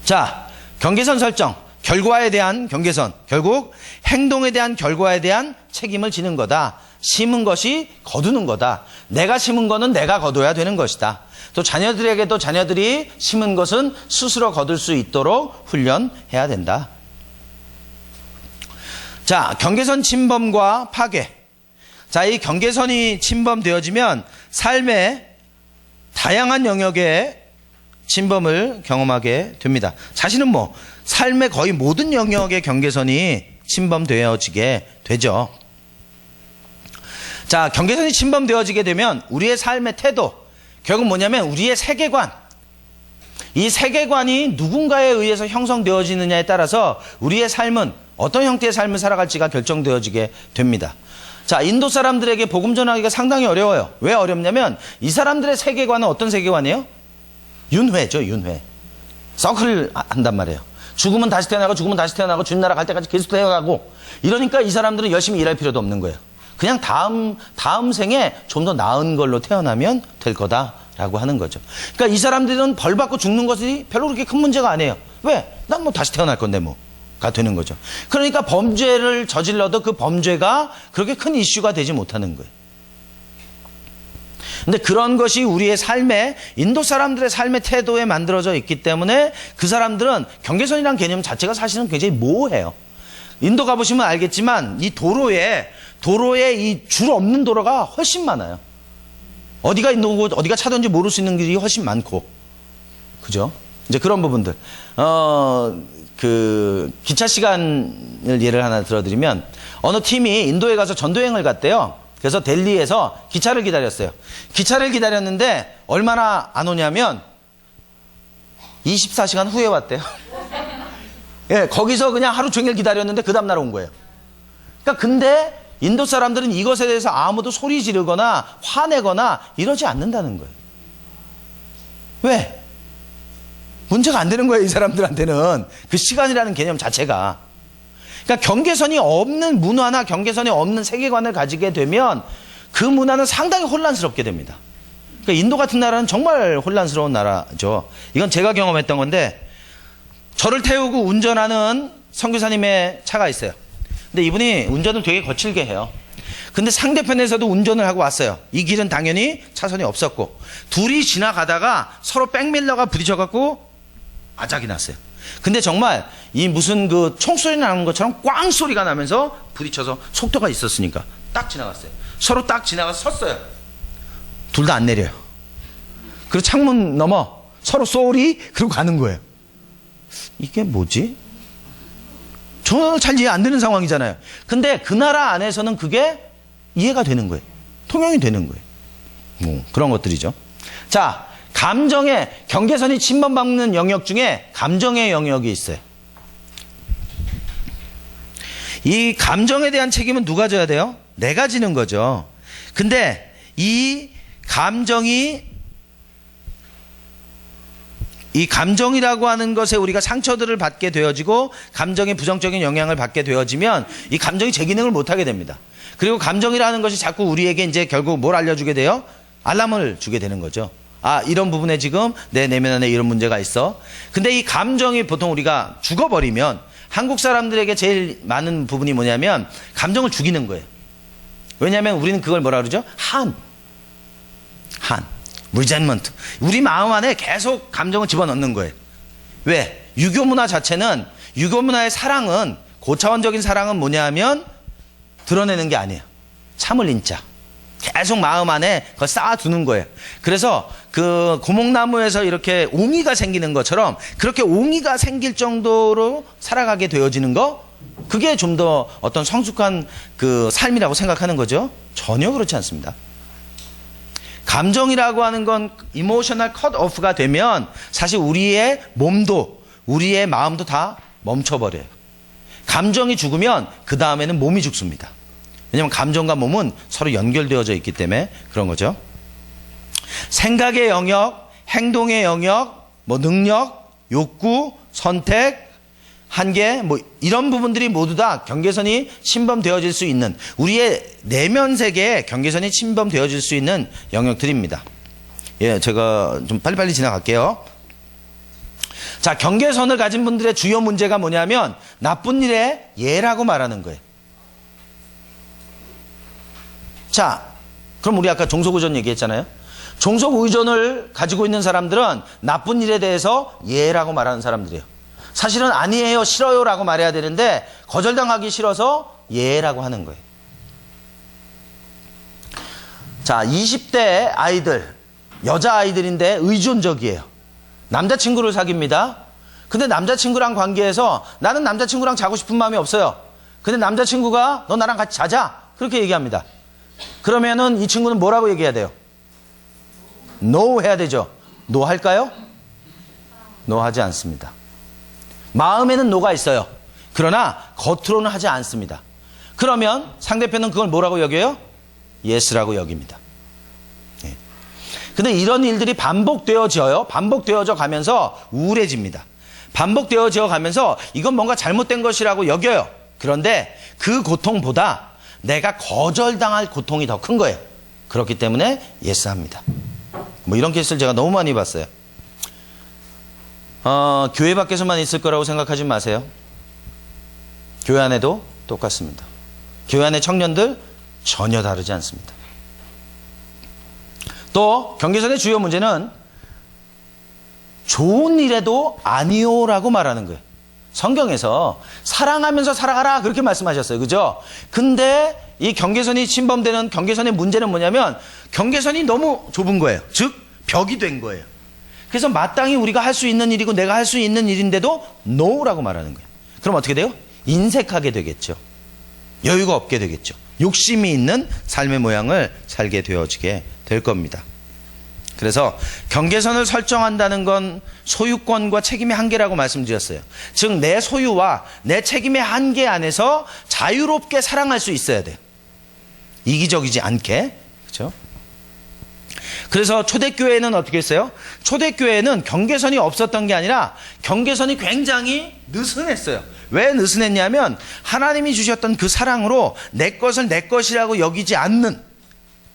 자, 경계선 설정, 결과에 대한 경계선, 결국 행동에 대한 결과에 대한 책임을 지는 거다. 심은 것이 거두는 거다. 내가 심은 거는 내가 거둬야 되는 것이다. 또 자녀들에게도 자녀들이 심은 것은 스스로 거둘 수 있도록 훈련해야 된다. 자, 경계선 침범과 파괴. 자, 이 경계선이 침범되어지면 삶의 다양한 영역에 침범을 경험하게 됩니다. 자신은 뭐 삶의 거의 모든 영역의 경계선이 침범되어지게 되죠. 자, 경계선이 침범되어지게 되면 우리의 삶의 태도, 결국 뭐냐면 우리의 세계관, 이 세계관이 누군가에 의해서 형성되어지느냐에 따라서 우리의 삶은 어떤 형태의 삶을 살아갈지가 결정되어지게 됩니다. 자, 인도 사람들에게 복음 전하기가 상당히 어려워요. 왜 어렵냐면 이 사람들의 세계관은 어떤 세계관이에요? 윤회죠, 윤회. 서클을 한단 말이에요. 죽으면 다시 태어나고 죽으면 다시 태어나고 주님 나라 갈 때까지 계속 태어나고, 이러니까 이 사람들은 열심히 일할 필요도 없는 거예요. 그냥 다음 생에 좀 더 나은 걸로 태어나면 될 거다라고 하는 거죠. 그러니까 이 사람들은 벌 받고 죽는 것이 별로 그렇게 큰 문제가 아니에요. 왜? 난 뭐 다시 태어날 건데 뭐가 되는 거죠. 그러니까 범죄를 저질러도 그 범죄가 그렇게 큰 이슈가 되지 못하는 거예요. 근데 그런 것이 우리의 삶에, 인도 사람들의 삶의 태도에 만들어져 있기 때문에 그 사람들은 경계선이라는 개념 자체가 사실은 굉장히 모호해요. 인도 가보시면 알겠지만 이 도로에 이 줄 없는 도로가 훨씬 많아요. 어디가 인도고 어디가 차도인지 모를 수 있는 길이 훨씬 많고, 그죠? 이제 그런 부분들. 그 기차 시간을 예를 하나 들어드리면, 어느 팀이 인도에 가서 전도여행을 갔대요. 그래서 델리에서 기차를 기다렸어요. 기차를 기다렸는데 얼마나 안 오냐면 24시간 후에 왔대요. 예, 거기서 그냥 하루 종일 기다렸는데 그 다음날 온 거예요. 그러니까 근데 인도 사람들은 이것에 대해서 아무도 소리 지르거나 화내거나 이러지 않는다는 거예요. 왜? 문제가 안 되는 거예요, 이 사람들한테는. 그 시간이라는 개념 자체가. 그러니까 경계선이 없는 문화나 경계선이 없는 세계관을 가지게 되면 그 문화는 상당히 혼란스럽게 됩니다. 그러니까 인도 같은 나라는 정말 혼란스러운 나라죠. 이건 제가 경험했던 건데, 저를 태우고 운전하는 선교사님의 차가 있어요. 근데 이분이 운전을 되게 거칠게 해요. 근데 상대편에서도 운전을 하고 왔어요. 이 길은 당연히 차선이 없었고, 둘이 지나가다가 서로 백밀러가 부딪혀갖고 아작이 났어요. 근데 정말 이 무슨 그 총소리 나는 것처럼 꽝 소리가 나면서 부딪혀서 속도가 있었으니까 딱 지나갔어요. 서로 딱 지나가서 섰어요. 둘 다 안 내려요. 그리고 창문 넘어 서로 쏘리 그러고 가는 거예요. 이게 뭐지? 전혀 잘 이해 안 되는 상황이잖아요. 근데 그 나라 안에서는 그게 이해가 되는 거예요. 통용이 되는 거예요. 그런 것들이죠. 자, 감정의 경계선이 침범받는 영역 중에 감정의 영역이 있어요. 이 감정에 대한 책임은 누가 져야 돼요? 내가 지는 거죠. 근데 이 감정이라고 하는 것에 우리가 상처들을 받게 되어지고 감정의 부정적인 영향을 받게 되어지면 이 감정이 제 기능을 못하게 됩니다. 그리고 감정이라는 것이 자꾸 우리에게 이제 결국 뭘 알려주게 돼요? 알람을 주게 되는 거죠. 아, 이런 부분에 지금 내 내면 안에 이런 문제가 있어. 근데 이 감정이 보통 우리가 죽어버리면 한국 사람들에게 제일 많은 부분이 뭐냐면 감정을 죽이는 거예요. 왜냐하면 우리는 그걸 뭐라 그러죠? resentment. 우리 마음 안에 계속 감정을 집어넣는 거예요. 왜? 유교 문화 자체는, 유교 문화의 사랑은, 고차원적인 사랑은 뭐냐 하면 드러내는 게 아니에요. 참을 인자. 계속 마음 안에 그걸 쌓아두는 거예요. 그래서 그 고목나무에서 이렇게 옹이가 생기는 것처럼 그렇게 옹이가 생길 정도로 살아가게 되어지는 거, 그게 좀 더 어떤 성숙한 그 삶이라고 생각하는 거죠. 전혀 그렇지 않습니다. 감정이라고 하는 건 이모셔널 컷 오프가 되면 사실 우리의 몸도 우리의 마음도 다 멈춰버려요. 감정이 죽으면 그 다음에는 몸이 죽습니다. 왜냐하면 감정과 몸은 서로 연결되어져 있기 때문에 그런 거죠. 생각의 영역, 행동의 영역, 뭐 능력, 욕구, 선택, 한계, 뭐 이런 부분들이 모두 다 경계선이 침범되어질 수 있는, 우리의 내면 세계에 경계선이 침범되어질 수 있는 영역들입니다. 예, 제가 좀 빨리빨리 지나갈게요. 자, 경계선을 가진 분들의 주요 문제가 뭐냐면 나쁜 일에 예라고 말하는 거예요. 자, 그럼 우리 아까 종속의존 얘기했잖아요. 종속의존을 가지고 있는 사람들은 나쁜 일에 대해서 예라고 말하는 사람들이에요. 사실은 아니에요, 싫어요 라고 말해야 되는데 거절당하기 싫어서 예라고 하는 거예요. 자, 20대 아이들, 여자아이들인데 의존적이에요. 남자친구를 사귀입니다. 근데 남자친구랑 관계에서 나는 남자친구랑 자고 싶은 마음이 없어요. 근데 남자친구가 너 나랑 같이 자자 그렇게 얘기합니다. 그러면은 이 친구는 뭐라고 얘기해야 돼요? No 해야 되죠. No 할까요? No 하지 않습니다. 마음에는 no가 있어요. 그러나 겉으로는 하지 않습니다. 그러면 상대편은 그걸 뭐라고 여겨요? Yes라고 여깁니다. 예. 근데 이런 일들이 반복되어져요. 반복되어져 가면서 우울해집니다. 반복되어져 가면서 이건 뭔가 잘못된 것이라고 여겨요. 그런데 그 고통보다 내가 거절당할 고통이 더 큰 거예요. 그렇기 때문에 yes 합니다. 뭐 이런 케이스를 제가 너무 많이 봤어요. 교회 밖에서만 있을 거라고 생각하지 마세요. 교회 안에도 똑같습니다. 교회 안의 청년들 전혀 다르지 않습니다. 또 경계선의 주요 문제는 좋은 일에도 아니요라고 말하는 거예요. 성경에서 사랑하면서 살아가라 그렇게 말씀하셨어요. 그죠? 근데 이 경계선이 침범되는 경계선의 문제는 뭐냐면 경계선이 너무 좁은 거예요. 즉 벽이 된 거예요. 그래서 마땅히 우리가 할 수 있는 일이고 내가 할 수 있는 일인데도 no라고 말하는 거예요. 그럼 어떻게 돼요? 인색하게 되겠죠. 여유가 없게 되겠죠. 욕심이 있는 삶의 모양을 살게 되어지게 될 겁니다. 그래서 경계선을 설정한다는 건 소유권과 책임의 한계라고 말씀드렸어요. 즉 내 소유와 내 책임의 한계 안에서 자유롭게 사랑할 수 있어야 돼요. 이기적이지 않게. 그렇죠? 그래서 초대교회는 어떻게 했어요? 초대교회는 경계선이 없었던 게 아니라 경계선이 굉장히 느슨했어요. 왜 느슨했냐면 하나님이 주셨던 그 사랑으로 내 것을 내 것이라고 여기지 않는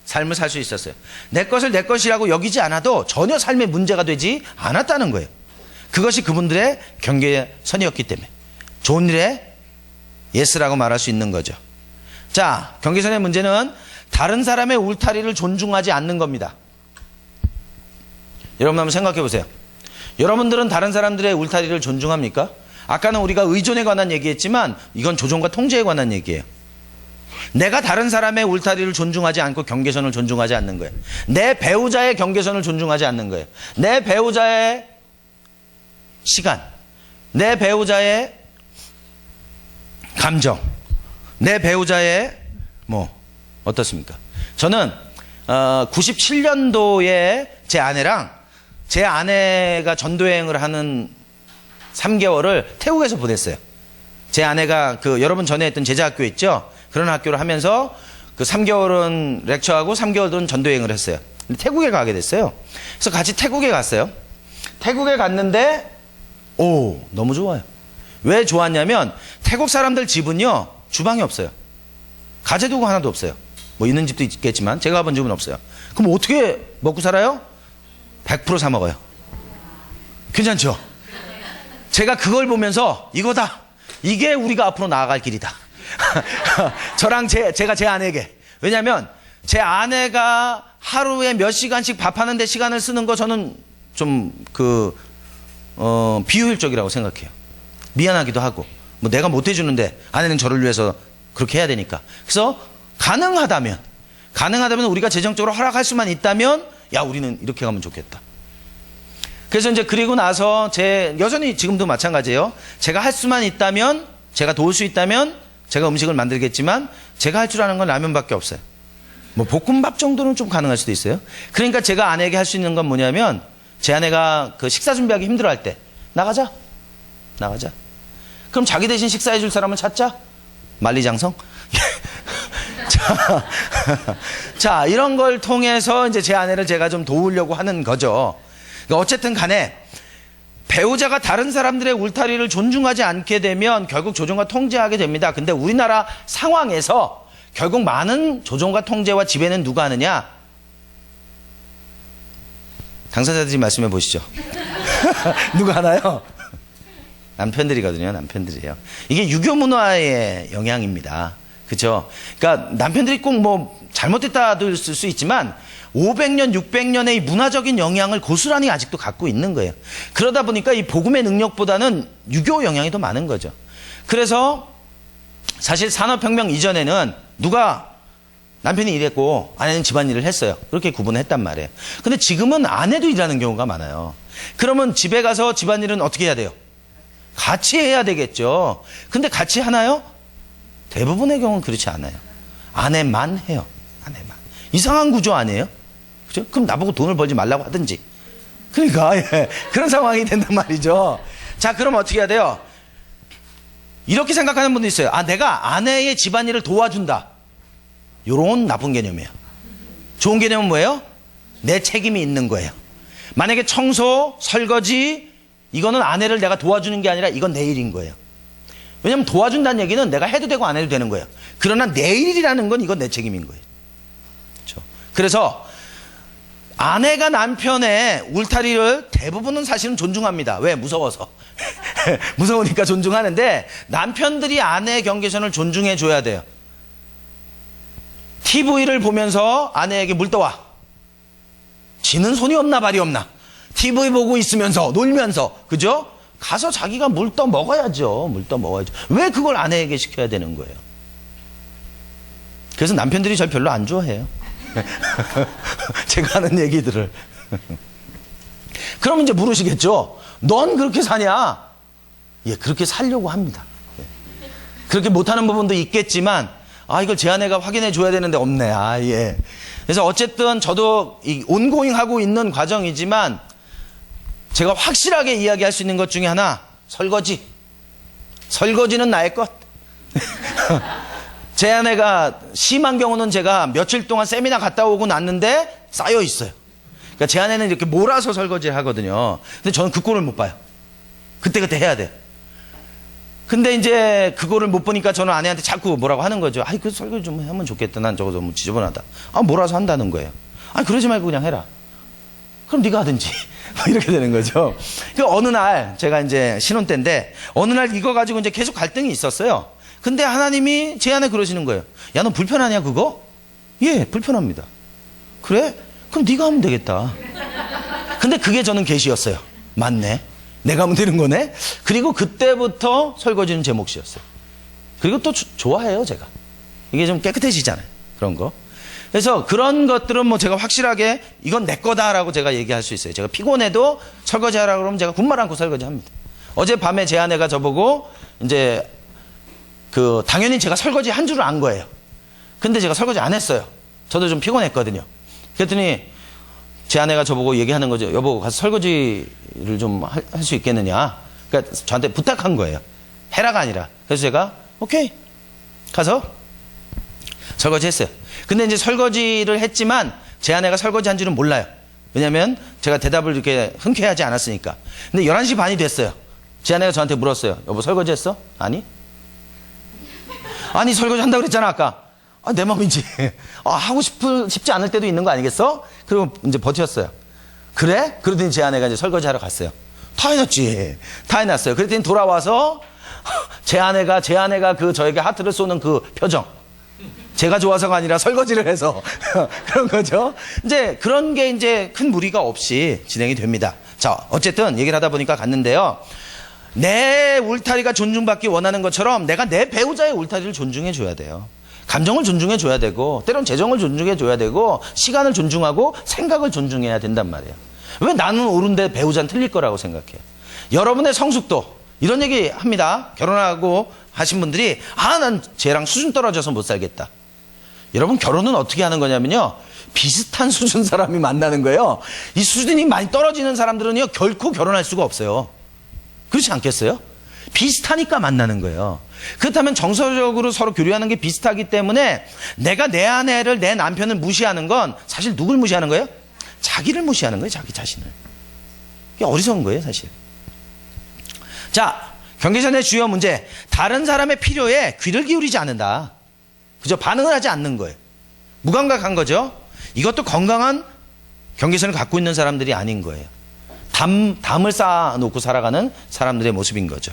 삶을 살 수 있었어요. 내 것을 내 것이라고 여기지 않아도 전혀 삶에 문제가 되지 않았다는 거예요. 그것이 그분들의 경계선이었기 때문에 좋은 일에 예스라고 말할 수 있는 거죠. 자, 경계선의 문제는 다른 사람의 울타리를 존중하지 않는 겁니다. 여러분 한번 생각해 보세요. 여러분들은 다른 사람들의 울타리를 존중합니까? 아까는 우리가 의존에 관한 얘기했지만 이건 조종과 통제에 관한 얘기예요. 내가 다른 사람의 울타리를 존중하지 않고 경계선을 존중하지 않는 거예요. 내 배우자의 경계선을 존중하지 않는 거예요. 내 배우자의 시간, 내 배우자의 감정, 내 배우자의 어떻습니까? 저는 97년도에 제 아내가 전도여행을 하는 3개월을 태국에서 보냈어요. 제 아내가 여러분 전에 했던 제자학교 있죠? 그런 학교를 하면서 3개월은 렉처하고 3개월은 전도여행을 했어요. 근데 태국에 가게 됐어요. 그래서 같이 태국에 갔어요. 태국에 갔는데 너무 좋아요. 왜 좋았냐면 태국 사람들 집은요 주방이 없어요. 가재도구 하나도 없어요. 있는 집도 있겠지만 제가 가본 집은 없어요. 그럼 어떻게 먹고 살아요? 100% 사 먹어요. 괜찮죠? 제가 그걸 보면서 이거다. 이게 우리가 앞으로 나아갈 길이다. 제가 제 아내에게. 왜냐하면 제 아내가 하루에 몇 시간씩 밥하는데 시간을 쓰는 거 저는 좀 비효율적이라고 생각해요. 미안하기도 하고 내가 못 해주는데 아내는 저를 위해서 그렇게 해야 되니까. 그래서 가능하다면 우리가 재정적으로 허락할 수만 있다면 우리는 이렇게 가면 좋겠다. 그래서 이제 그리고 나서 여전히 지금도 마찬가지예요. 제가 할 수만 있다면, 제가 도울 수 있다면 제가 음식을 만들겠지만 제가 할 줄 아는 건 라면밖에 없어요. 볶음밥 정도는 좀 가능할 수도 있어요. 그러니까 제가 아내에게 할 수 있는 건 뭐냐면 제 아내가 식사 준비하기 힘들어할 때 나가자. 그럼 자기 대신 식사해 줄 사람을 찾자. 만리장성. 자, 이런 걸 통해서 이제 제 아내를 제가 좀 도우려고 하는 거죠. 그러니까 어쨌든 간에 배우자가 다른 사람들의 울타리를 존중하지 않게 되면 결국 조종과 통제하게 됩니다. 근데 우리나라 상황에서 결국 많은 조종과 통제와 지배는 누가 하느냐? 당사자들이 말씀해 보시죠. 누가 하나요? 남편들이거든요. 남편들이에요. 이게 유교 문화의 영향입니다. 그죠? 그러니까 남편들이 꼭 잘못됐다도 쓸 수 있지만 500년, 600년의 이 문화적인 영향을 고스란히 아직도 갖고 있는 거예요. 그러다 보니까 이 복음의 능력보다는 유교 영향이 더 많은 거죠. 그래서 사실 산업혁명 이전에는 남편이 일했고 아내는 집안일을 했어요. 그렇게 구분했단 말이에요. 근데 지금은 아내도 일하는 경우가 많아요. 그러면 집에 가서 집안일은 어떻게 해야 돼요? 같이 해야 되겠죠. 근데 같이 하나요? 대부분의 경우는 그렇지 않아요. 아내만 해요. 아내만. 이상한 구조 아니에요? 그죠? 그럼 나보고 돈을 벌지 말라고 하든지. 그러니까 그런 상황이 된단 말이죠. 자, 그럼 어떻게 해야 돼요? 이렇게 생각하는 분도 있어요. 내가 아내의 집안일을 도와준다. 요런 나쁜 개념이에요. 좋은 개념은 뭐예요? 내 책임이 있는 거예요. 만약에 청소, 설거지 이거는 아내를 내가 도와주는 게 아니라 이건 내 일인 거예요. 왜냐하면 도와준다는 얘기는 내가 해도 되고 안 해도 되는 거예요. 그러나 내 일이라는 건 이건 내 책임인 거예요. 그렇죠? 그래서 아내가 남편의 울타리를 대부분은 사실은 존중합니다. 왜? 무서워서. 무서우니까 존중하는데 남편들이 아내의 경계선을 존중해 줘야 돼요. TV를 보면서 아내에게 물 떠와. 지는 손이 없나 발이 없나. TV 보고 있으면서 놀면서 그죠? 가서 자기가 물 떠 먹어야죠. 물 떠 먹어야죠. 왜 그걸 아내에게 시켜야 되는 거예요? 그래서 남편들이 절 별로 안 좋아해요. 제가 하는 얘기들을. 그럼 이제 물으시겠죠. 넌 그렇게 사냐? 예, 그렇게 살려고 합니다. 예. 그렇게 못하는 부분도 있겠지만 이걸 제 아내가 확인해 줘야 되는데 없네. 예. 그래서 어쨌든 저도 온고잉 하고 있는 과정이지만 제가 확실하게 이야기할 수 있는 것 중에 하나, 설거지. 설거지는 나의 것. 제 아내가 심한 경우는 제가 며칠 동안 세미나 갔다 오고 났는데 쌓여 있어요. 그러니까 제 아내는 이렇게 몰아서 설거지를 하거든요. 근데 저는 그 꼴을 못 봐요. 그때그때 해야 돼. 근데 이제 그거를 못 보니까 저는 아내한테 자꾸 뭐라고 하는 거죠. 그 설거지 좀 하면 좋겠다. 난 저거 너무 지저분하다. 몰아서 한다는 거예요. 그러지 말고 그냥 해라. 그럼 네가 하든지. 이렇게 되는 거죠. 어느 날 제가 이제 신혼 때인데 어느 날 이거 가지고 이제 계속 갈등이 있었어요. 근데 하나님이 제 안에 그러시는 거예요. 야, 너 불편하냐 그거? 예, 불편합니다. 그래? 그럼 네가 하면 되겠다. 근데 그게 저는 계시였어요. 맞네. 내가 하면 되는 거네. 그리고 그때부터 설거지는 제 몫이었어요. 그리고 또 좋아해요, 제가. 이게 좀 깨끗해지잖아요. 그런 거. 그래서 그런 것들은 뭐 제가 확실하게 이건 내 거다라고 제가 얘기할 수 있어요. 제가 피곤해도 설거지 하라고 그러면 제가 군말 않고 설거지 합니다. 어젯밤에 제 아내가 저보고 이제 당연히 제가 설거지 한 줄을 안 거예요. 근데 제가 설거지 안 했어요. 저도 좀 피곤했거든요. 그랬더니 제 아내가 저보고 얘기하는 거죠. 여보, 가서 설거지를 좀 할 수 있겠느냐. 그러니까 저한테 부탁한 거예요. 해라가 아니라. 그래서 제가 오케이 가서 설거지 했어요. 근데 이제 설거지를 했지만 제 아내가 설거지 한 줄은 몰라요. 왜냐면 제가 대답을 이렇게 흔쾌하지 않았으니까. 근데 11시 반이 됐어요. 제 아내가 저한테 물었어요. 여보, 설거지 했어? 아니? 아니, 설거지 한다고 그랬잖아, 아까. 아, 내 맘이지. 하고 싶지 않을 때도 있는 거 아니겠어? 그리고 이제 버텼어요. 그래? 그러더니 제 아내가 이제 설거지 하러 갔어요. 다 해놨지. 다 해놨어요. 그랬더니 돌아와서 제 아내가 저에게 하트를 쏘는 그 표정. 제가 좋아서가 아니라 설거지를 해서 그런 거죠. 이제 그런 게 이제 큰 무리가 없이 진행이 됩니다. 자, 어쨌든 얘기를 하다 보니까 갔는데요. 내 울타리가 존중받기 원하는 것처럼 내가 내 배우자의 울타리를 존중해 줘야 돼요. 감정을 존중해 줘야 되고, 때론 재정을 존중해 줘야 되고, 시간을 존중하고 생각을 존중해야 된단 말이에요. 왜 나는 옳은데 배우자는 틀릴 거라고 생각해요? 여러분의 성숙도, 이런 얘기 합니다. 결혼하고 하신 분들이 난 쟤랑 수준 떨어져서 못 살겠다. 여러분, 결혼은 어떻게 하는 거냐면요, 비슷한 수준 사람이 만나는 거예요. 이 수준이 많이 떨어지는 사람들은요 결코 결혼할 수가 없어요. 그렇지 않겠어요? 비슷하니까 만나는 거예요. 그렇다면 정서적으로 서로 교류하는 게 비슷하기 때문에 내가 내 아내를, 내 남편을 무시하는 건 사실 누굴 무시하는 거예요? 자기를 무시하는 거예요. 자기 자신을. 이게 어리석은 거예요, 사실. 자, 경계선의 주요 문제, 다른 사람의 필요에 귀를 기울이지 않는다. 그저 반응을 하지 않는 거예요. 무감각한 거죠. 이것도 건강한 경계선을 갖고 있는 사람들이 아닌 거예요. 담을 쌓아놓고 살아가는 사람들의 모습인 거죠.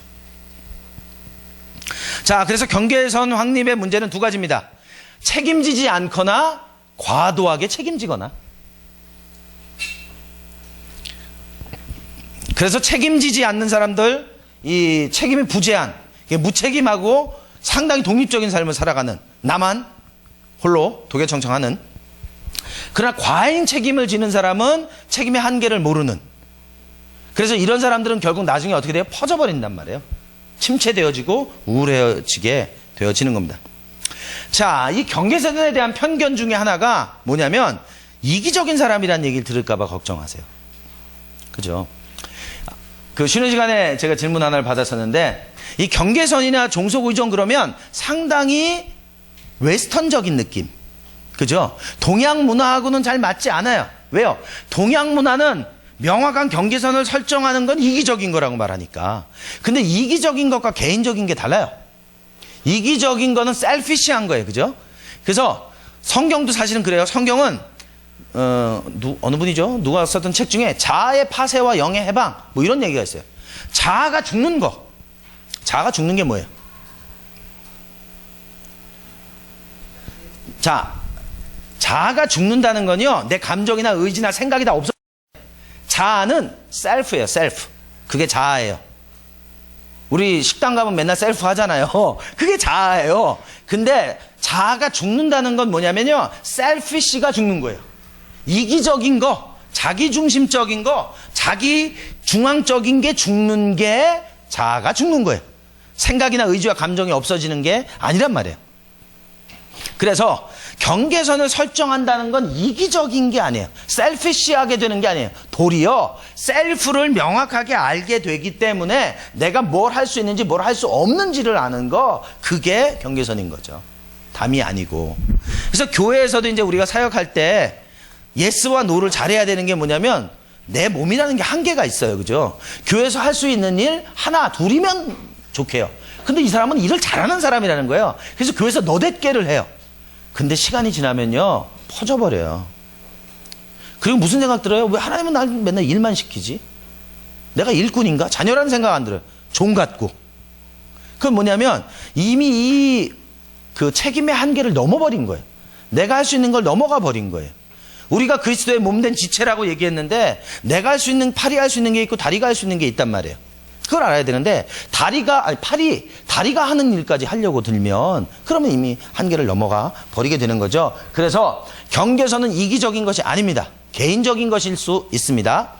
자, 그래서 경계선 확립의 문제는 두 가지입니다. 책임지지 않거나 과도하게 책임지거나. 그래서 책임지지 않는 사람들, 이 책임이 부재한, 무책임하고 상당히 독립적인 삶을 살아가는, 나만 홀로 독야청청하는. 그러나 과잉 책임을 지는 사람은 책임의 한계를 모르는. 그래서 이런 사람들은 결국 나중에 어떻게 돼요? 퍼져버린단 말이에요. 침체되어지고 우울해지게 되어지는 겁니다. 자, 이 경계선에 대한 편견 중에 하나가 뭐냐면 이기적인 사람이라는 얘기를 들을까 봐 걱정하세요. 그죠? 쉬는 시간에 제가 질문 하나를 받았었는데, 이 경계선이나 종속의존 그러면 상당히 웨스턴적인 느낌. 그죠? 동양 문화하고는 잘 맞지 않아요. 왜요? 동양 문화는 명확한 경계선을 설정하는 건 이기적인 거라고 말하니까. 근데 이기적인 것과 개인적인 게 달라요. 이기적인 거는 셀피시한 거예요. 그죠? 그래서 성경도 사실은 그래요. 성경은 어느 분이죠? 누가 썼던 책 중에 자아의 파쇄와 영의 해방, 뭐 이런 얘기가 있어요. 자아가 죽는 거. 자아가 죽는 게 뭐예요? 자, 자아가 죽는다는 건요, 내 감정이나 의지나 생각이 다 없어. 자아는 셀프예요, 셀프. 그게 자아예요. 우리 식당 가면 맨날 셀프 하잖아요. 그게 자아예요. 근데 자아가 죽는다는 건 뭐냐면요, 셀피시가 죽는 거예요. 이기적인 거, 자기중심적인 거, 자기 중앙적인 게 죽는 게 자아가 죽는 거예요. 생각이나 의지와 감정이 없어지는 게 아니란 말이에요. 그래서 경계선을 설정한다는 건 이기적인 게 아니에요. 셀피시하게 되는 게 아니에요. 도리어 셀프를 명확하게 알게 되기 때문에 내가 뭘 할 수 있는지 뭘 할 수 없는지를 아는 거, 그게 경계선인 거죠. 담이 아니고. 그래서 교회에서도 이제 우리가 사역할 때 예스와 노를 잘해야 되는 게 뭐냐면, 내 몸이라는 게 한계가 있어요. 그죠? 교회에서 할 수 있는 일 하나, 둘이면 좋게요. 근데 이 사람은 일을 잘하는 사람이라는 거예요. 그래서 교회에서 너댓게를 해요. 근데 시간이 지나면요, 퍼져버려요. 그리고 무슨 생각 들어요? 왜 하나님은 날 맨날 일만 시키지? 내가 일꾼인가? 자녀라는 생각 안 들어요. 종 같고. 그건 뭐냐면 이미 그 책임의 한계를 넘어버린 거예요. 내가 할 수 있는 걸 넘어가 버린 거예요. 우리가 그리스도의 몸된 지체라고 얘기했는데, 내가 할 수 있는, 팔이 할 수 있는 게 있고 다리가 할 수 있는 게 있단 말이에요. 그걸 알아야 되는데 팔이 다리가 하는 일까지 하려고 들면 그러면 이미 한계를 넘어가 버리게 되는 거죠. 그래서 경계선은 이기적인 것이 아닙니다. 개인적인 것일 수 있습니다.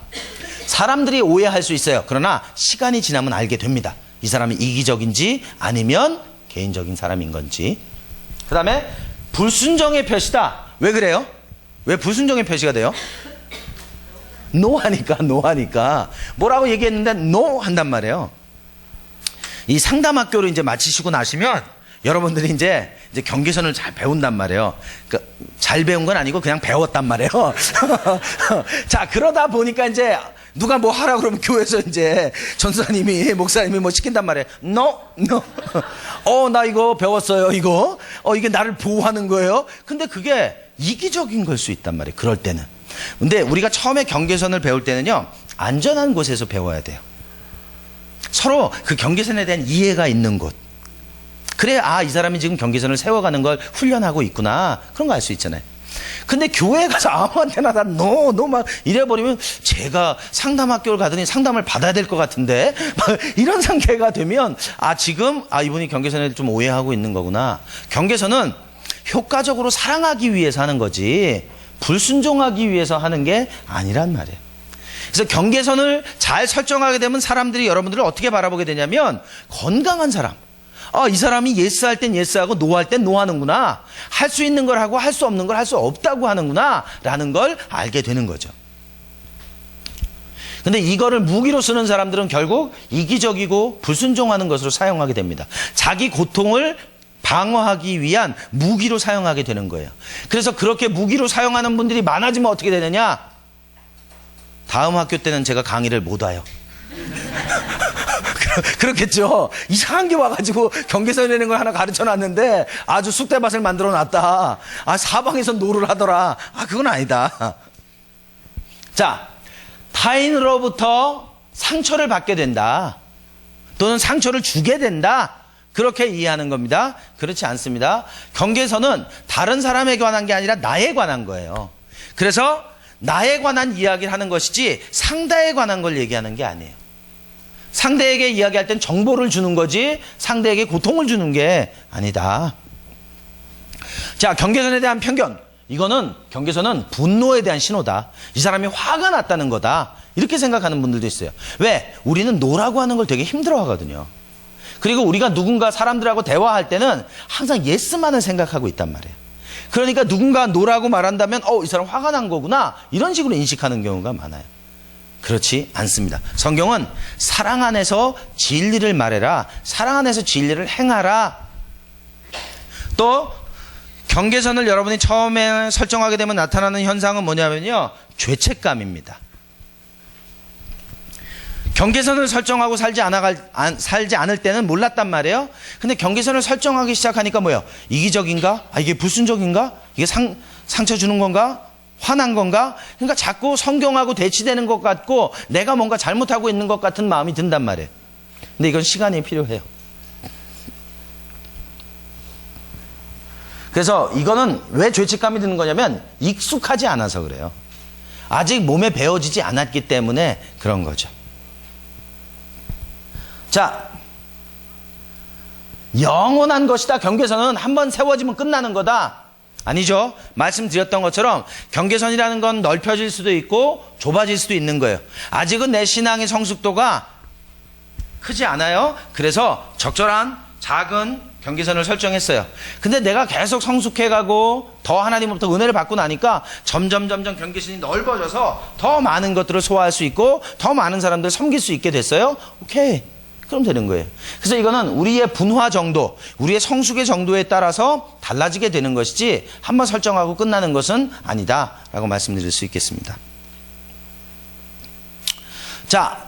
사람들이 오해할 수 있어요. 그러나 시간이 지나면 알게 됩니다. 이 사람이 이기적인지 아니면 개인적인 사람인 건지. 그 다음에 불순종의 표시다. 왜 그래요? 왜 불순종의 표시가 돼요? 노 하니까. 뭐라고 얘기했는데 노 한단 말이에요. 이 상담학교를 이제 마치시고 나시면 여러분들이 이제 경계선을 잘 배운단 말이에요. 그러니까 잘 배운 건 아니고 그냥 배웠단 말이에요. 자, 그러다 보니까 이제 누가 뭐 하라고 그러면 교회에서 이제 전사님이, 목사님이 뭐 시킨단 말이에요. No. 나 이거 배웠어요, 이거. 이게 나를 보호하는 거예요. 근데 그게 이기적인 걸 수 있단 말이에요, 그럴 때는. 근데 우리가 처음에 경계선을 배울 때는요, 안전한 곳에서 배워야 돼요. 서로 그 경계선에 대한 이해가 있는 곳. 그래, 이 사람이 지금 경계선을 세워가는 걸 훈련하고 있구나. 그런 거 알 수 있잖아요. 근데 교회에 가서 아무한테나 다 너 막 이래버리면 제가 상담학교를 가더니 상담을 받아야 될 것 같은데 이런 상태가 되면 지금 이분이 경계선에 좀 오해하고 있는 거구나. 경계선은 효과적으로 사랑하기 위해서 하는 거지 불순종하기 위해서 하는 게 아니란 말이에요. 그래서 경계선을 잘 설정하게 되면 사람들이 여러분들을 어떻게 바라보게 되냐면 건강한 사람. 이 사람이 예스할 땐 예스하고 노할 땐 노하는구나. 할 수 있는 걸 하고 할 수 없는 걸 할 수 없다고 하는구나 라는 걸 알게 되는 거죠. 근데 이거를 무기로 쓰는 사람들은 결국 이기적이고 불순종하는 것으로 사용하게 됩니다. 자기 고통을 방어하기 위한 무기로 사용하게 되는 거예요. 그래서 그렇게 무기로 사용하는 분들이 많아지면 어떻게 되느냐? 다음 학교 때는 제가 강의를 못 와요. 그렇겠죠. 이상한 게 와가지고 경계선이라는 걸 하나 가르쳐 놨는데 아주 쑥대밭을 만들어 놨다. 사방에서 노를 하더라. 그건 아니다. 자, 타인으로부터 상처를 받게 된다. 또는 상처를 주게 된다. 그렇게 이해하는 겁니다. 그렇지 않습니다. 경계선은 다른 사람에 관한 게 아니라 나에 관한 거예요. 그래서 나에 관한 이야기를 하는 것이지 상대에 관한 걸 얘기하는 게 아니에요. 상대에게 이야기할 땐 정보를 주는 거지 상대에게 고통을 주는 게 아니다. 자, 경계선에 대한 편견. 이거는 경계선은 분노에 대한 신호다. 이 사람이 화가 났다는 거다. 이렇게 생각하는 분들도 있어요. 왜? 우리는 노라고 하는 걸 되게 힘들어 하거든요. 그리고 우리가 누군가 사람들하고 대화할 때는 항상 예스만을 생각하고 있단 말이에요. 그러니까 누군가 노라고 말한다면 이 사람 화가 난 거구나. 이런 식으로 인식하는 경우가 많아요. 그렇지 않습니다. 성경은 사랑 안에서 진리를 말해라. 사랑 안에서 진리를 행하라. 또 경계선을 여러분이 처음에 설정하게 되면 나타나는 현상은 뭐냐면요. 죄책감입니다. 경계선을 설정하고 살지 않을 때는 몰랐단 말이에요. 근데 경계선을 설정하기 시작하니까 뭐예요? 이기적인가? 이게 불순종인가? 이게 상처 주는 건가? 화난 건가? 그러니까 자꾸 성경하고 대치되는 것 같고 내가 뭔가 잘못하고 있는 것 같은 마음이 든단 말이에요. 근데 이건 시간이 필요해요. 그래서 이거는 왜 죄책감이 드는 거냐면 익숙하지 않아서 그래요. 아직 몸에 배어지지 않았기 때문에 그런 거죠. 자, 영원한 것이다. 경계선은 한번 세워지면 끝나는 거다. 아니죠. 말씀드렸던 것처럼 경계선이라는 건 넓혀질 수도 있고 좁아질 수도 있는 거예요. 아직은 내 신앙의 성숙도가 크지 않아요. 그래서 적절한 작은 경계선을 설정했어요. 근데 내가 계속 성숙해가고 더 하나님으로부터 은혜를 받고 나니까 점점 경계선이 넓어져서 더 많은 것들을 소화할 수 있고 더 많은 사람들을 섬길 수 있게 됐어요. 오케이. 그럼 되는 거예요. 그래서 이거는 우리의 분화 정도, 우리의 성숙의 정도에 따라서 달라지게 되는 것이지 한번 설정하고 끝나는 것은 아니다라고 말씀드릴 수 있겠습니다. 자,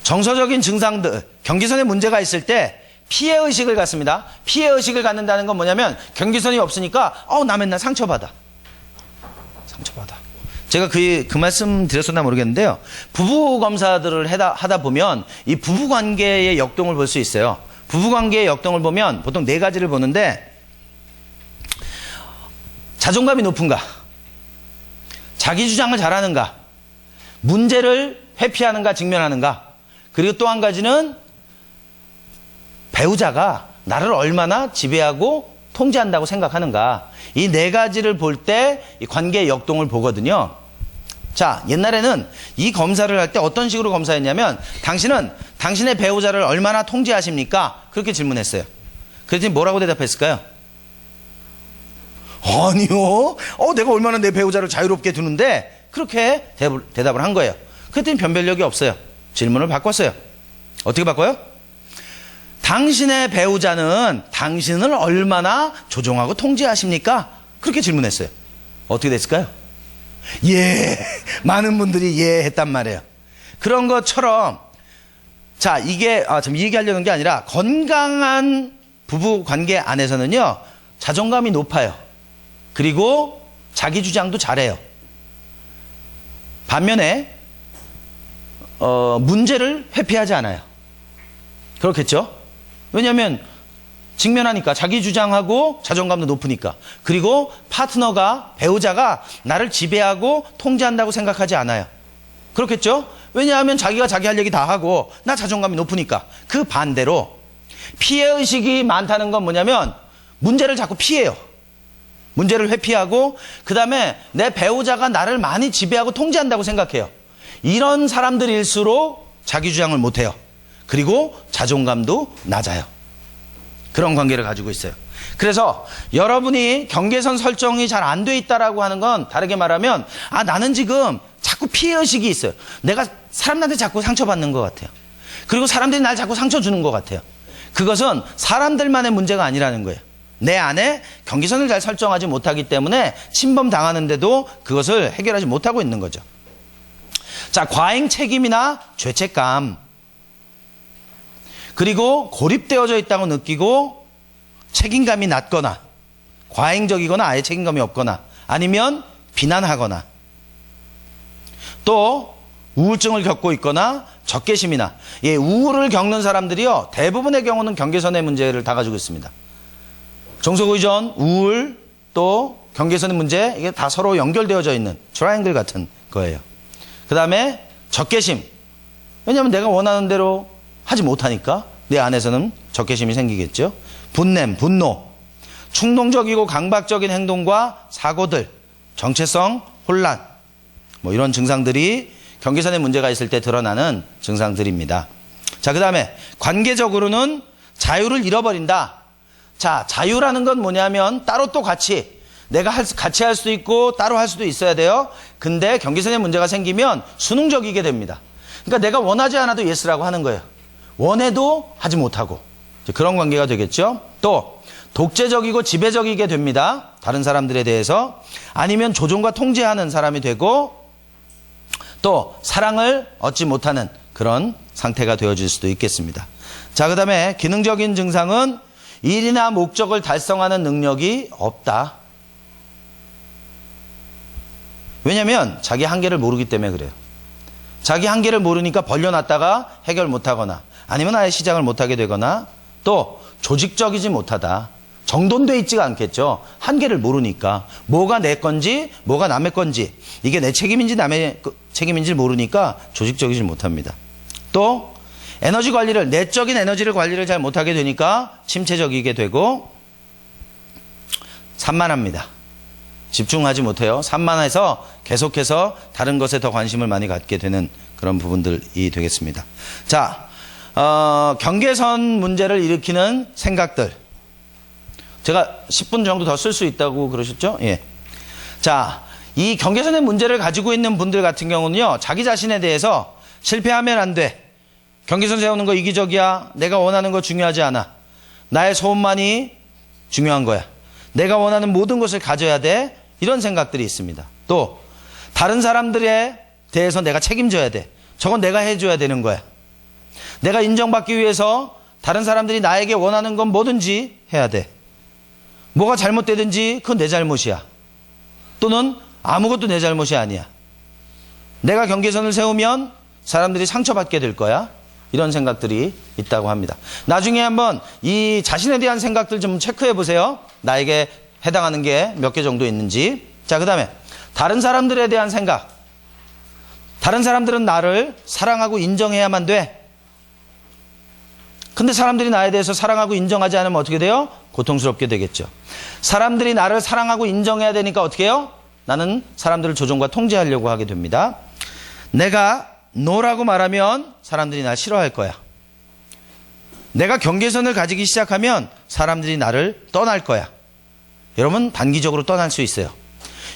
정서적인 증상들, 경계선에 문제가 있을 때 피해의식을 갖습니다. 피해의식을 갖는다는 건 뭐냐면 경계선이 없으니까 나 맨날 상처받아. 제가 그 말씀 드렸었나 모르겠는데요. 부부 검사들을 하다 보면 이 부부 관계의 역동을 볼 수 있어요. 부부 관계의 역동을 보면 보통 4가지를 보는데 자존감이 높은가? 자기 주장을 잘하는가? 문제를 회피하는가? 직면하는가? 그리고 또 한 가지는 배우자가 나를 얼마나 지배하고 통제한다고 생각하는가. 이 네 가지를 볼 때 이 관계의 역동을 보거든요. 자, 옛날에는 이 검사를 할 때 어떤 식으로 검사했냐면 당신은 당신의 배우자를 얼마나 통제하십니까? 그렇게 질문했어요. 그랬더니 뭐라고 대답했을까요? 아니요. 내가 얼마나 내 배우자를 자유롭게 두는데 그렇게 대답을 한 거예요. 그랬더니 변별력이 없어요. 질문을 바꿨어요. 어떻게 바꿔요? 당신의 배우자는 당신을 얼마나 조종하고 통제하십니까? 그렇게 질문했어요. 어떻게 됐을까요? 예, 많은 분들이 예 했단 말이에요. 그런 것처럼 자, 이게 참 이 얘기하려는 게 아니라 건강한 부부 관계 안에서는요, 자존감이 높아요. 그리고 자기 주장도 잘해요. 반면에 문제를 회피하지 않아요. 그렇겠죠? 왜냐하면 직면하니까 자기 주장하고 자존감도 높으니까. 그리고 파트너가 배우자가 나를 지배하고 통제한다고 생각하지 않아요. 그렇겠죠? 왜냐하면 자기가 자기 할 얘기 다 하고 나 자존감이 높으니까. 그 반대로 피해의식이 많다는 건 뭐냐면 문제를 자꾸 피해요. 문제를 회피하고 그 다음에 내 배우자가 나를 많이 지배하고 통제한다고 생각해요. 이런 사람들일수록 자기 주장을 못해요. 그리고 자존감도 낮아요. 그런 관계를 가지고 있어요. 그래서 여러분이 경계선 설정이 잘 안 돼 있다라고 하는 건 다르게 말하면 나는 지금 자꾸 피해의식이 있어요. 내가 사람들한테 자꾸 상처받는 것 같아요. 그리고 사람들이 날 자꾸 상처 주는 것 같아요. 그것은 사람들만의 문제가 아니라는 거예요. 내 안에 경계선을 잘 설정하지 못하기 때문에 침범당하는데도 그것을 해결하지 못하고 있는 거죠. 자, 과잉 책임이나 죄책감, 그리고 고립되어져 있다고 느끼고 책임감이 낮거나 과잉적이거나 아예 책임감이 없거나 아니면 비난하거나 또 우울증을 겪고 있거나 적개심이나 우울을 겪는 사람들이요, 대부분의 경우는 경계선의 문제를 다 가지고 있습니다. 정서의존, 우울, 또 경계선의 문제, 이게 다 서로 연결되어져 있는 트라이앵글 같은 거예요. 그 다음에 적개심. 왜냐하면 내가 원하는 대로 하지 못하니까 내 안에서는 적개심이 생기겠죠. 분냄, 분노, 충동적이고 강박적인 행동과 사고들, 정체성, 혼란, 이런 증상들이 경계선에 문제가 있을 때 드러나는 증상들입니다. 자, 그 다음에 관계적으로는 자유를 잃어버린다. 자, 자유라는 건 뭐냐면 따로 또 같이 내가 같이 할 수도 있고 따로 할 수도 있어야 돼요. 근데 경계선에 문제가 생기면 수능적이게 됩니다. 그러니까 내가 원하지 않아도 예스라고 하는 거예요. 원해도 하지 못하고 그런 관계가 되겠죠. 또 독재적이고 지배적이게 됩니다. 다른 사람들에 대해서. 아니면 조종과 통제하는 사람이 되고 또 사랑을 얻지 못하는 그런 상태가 되어질 수도 있겠습니다. 자, 그 다음에 기능적인 증상은 일이나 목적을 달성하는 능력이 없다. 왜냐하면 자기 한계를 모르기 때문에 그래요. 자기 한계를 모르니까 벌려놨다가 해결 못하거나 아니면 아예 시작을 못하게 되거나 또 조직적이지 못하다. 정돈돼 있지가 않겠죠. 한계를 모르니까 뭐가 내 건지 뭐가 남의 건지 이게 내 책임인지 남의 책임인지 모르니까 조직적이지 못합니다. 또 에너지 관리를, 내적인 에너지를 관리를 잘 못하게 되니까 침체적이게 되고 산만합니다. 집중하지 못해요. 산만해서 계속해서 다른 것에 더 관심을 많이 갖게 되는 그런 부분들이 되겠습니다. 자, 경계선 문제를 일으키는 생각들. 제가 10분 정도 더 쓸 수 있다고 그러셨죠? 예. 자, 이 경계선의 문제를 가지고 있는 분들 같은 경우는요, 자기 자신에 대해서 실패하면 안 돼. 경계선 세우는 거 이기적이야. 내가 원하는 거 중요하지 않아. 나의 소원만이 중요한 거야. 내가 원하는 모든 것을 가져야 돼. 이런 생각들이 있습니다. 또 다른 사람들에 대해서 내가 책임져야 돼. 저건 내가 해줘야 되는 거야. 내가 인정받기 위해서 다른 사람들이 나에게 원하는 건 뭐든지 해야 돼. 뭐가 잘못되든지 그건 내 잘못이야. 또는 아무것도 내 잘못이 아니야. 내가 경계선을 세우면 사람들이 상처받게 될 거야. 이런 생각들이 있다고 합니다. 나중에 한번 이 자신에 대한 생각들 좀 체크해 보세요. 나에게 해당하는 게 몇 개 정도 있는지. 자, 그 다음에 다른 사람들에 대한 생각. 다른 사람들은 나를 사랑하고 인정해야만 돼. 근데 사람들이 나에 대해서 사랑하고 인정하지 않으면 어떻게 돼요? 고통스럽게 되겠죠. 사람들이 나를 사랑하고 인정해야 되니까 어떻게 해요? 나는 사람들을 조종과 통제하려고 하게 됩니다. 내가 노라고 말하면 사람들이 날 싫어할 거야. 내가 경계선을 가지기 시작하면 사람들이 나를 떠날 거야. 여러분, 단기적으로 떠날 수 있어요.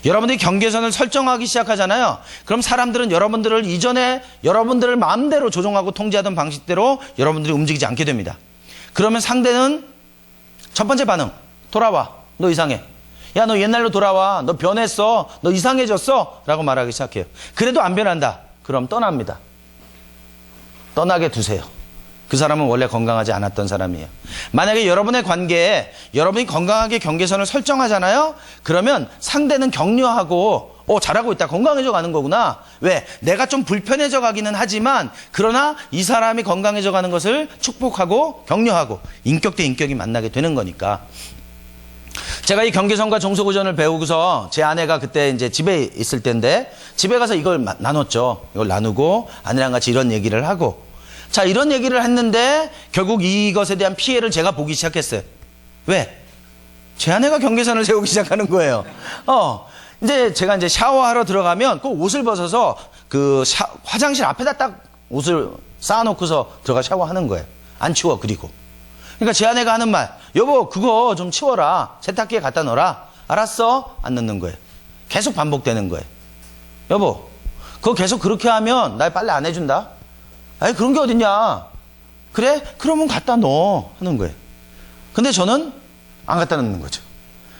여러분들이 경계선을 설정하기 시작하잖아요. 그럼 사람들은 여러분들을 이전에 여러분들을 마음대로 조종하고 통제하던 방식대로 여러분들이 움직이지 않게 됩니다. 그러면 상대는 첫 번째 반응, 돌아와. 너 이상해. 야, 너 옛날로 돌아와. 너 변했어. 너 이상해졌어. 라고 말하기 시작해요. 그래도 안 변한다. 그럼 떠납니다. 떠나게 두세요. 그 사람은 원래 건강하지 않았던 사람이에요. 만약에 여러분의 관계에 여러분이 건강하게 경계선을 설정하잖아요. 그러면 상대는 격려하고 잘하고 있다. 건강해져 가는 거구나. 왜? 내가 좀 불편해져 가기는 하지만 그러나 이 사람이 건강해져 가는 것을 축복하고 격려하고 인격 대 인격이 만나게 되는 거니까. 제가 이 경계선과 종속의존을 배우고서 제 아내가 그때 이제 집에 있을 때인데 집에 가서 이걸 나눴죠. 이걸 나누고 아내랑 같이 이런 얘기를 하고 자, 이런 얘기를 했는데 결국 이것에 대한 피해를 제가 보기 시작했어요. 왜? 제 아내가 경계선을 세우기 시작하는 거예요. 이제 제가 이제 샤워하러 들어가면 꼭 옷을 벗어서 그 화장실 앞에다 딱 옷을 쌓아놓고서 들어가 샤워하는 거예요. 안 치워, 그리고. 그러니까 제 아내가 하는 말, 여보, 그거 좀 치워라. 세탁기에 갖다 넣어라. 알았어? 안 넣는 거예요. 계속 반복되는 거예요. 여보, 그거 계속 그렇게 하면 날 빨래 안 해준다. 아니, 그런 게 어딨냐. 그래? 그러면 갖다 넣어. 하는 거예요. 근데 저는 안 갖다 넣는 거죠.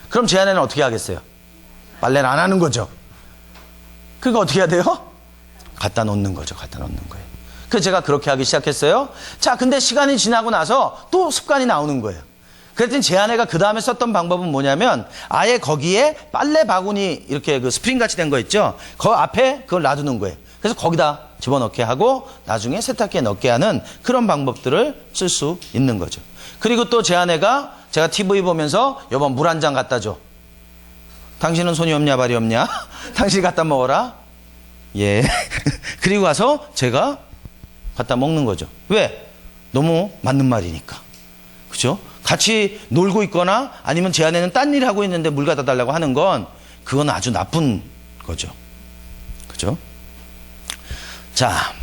그럼 제 아내는 어떻게 하겠어요? 빨래는 안 하는 거죠. 그러니까 어떻게 해야 돼요? 갖다 놓는 거죠. 갖다 놓는 거예요. 그래서 제가 그렇게 하기 시작했어요. 자, 근데 시간이 지나고 나서 또 습관이 나오는 거예요. 그랬더니 제 아내가 그 다음에 썼던 방법은 뭐냐면 아예 거기에 빨래 바구니 이렇게 그 스프링 같이 된 거 있죠. 그 앞에 그걸 놔두는 거예요. 그래서 거기다 집어넣게 하고 나중에 세탁기에 넣게 하는 그런 방법들을 쓸 수 있는 거죠. 그리고 또 제 아내가 제가 TV 보면서 여보 물 한 잔 갖다 줘. 당신은 손이 없냐 발이 없냐? 당신이 갖다 먹어라. 예. 그리고 와서 제가 갖다 먹는 거죠. 왜? 너무 맞는 말이니까. 그죠? 같이 놀고 있거나 아니면 제 아내는 딴 일 하고 있는데 물 갖다 달라고 하는 건 그건 아주 나쁜 거죠. 그죠? 자,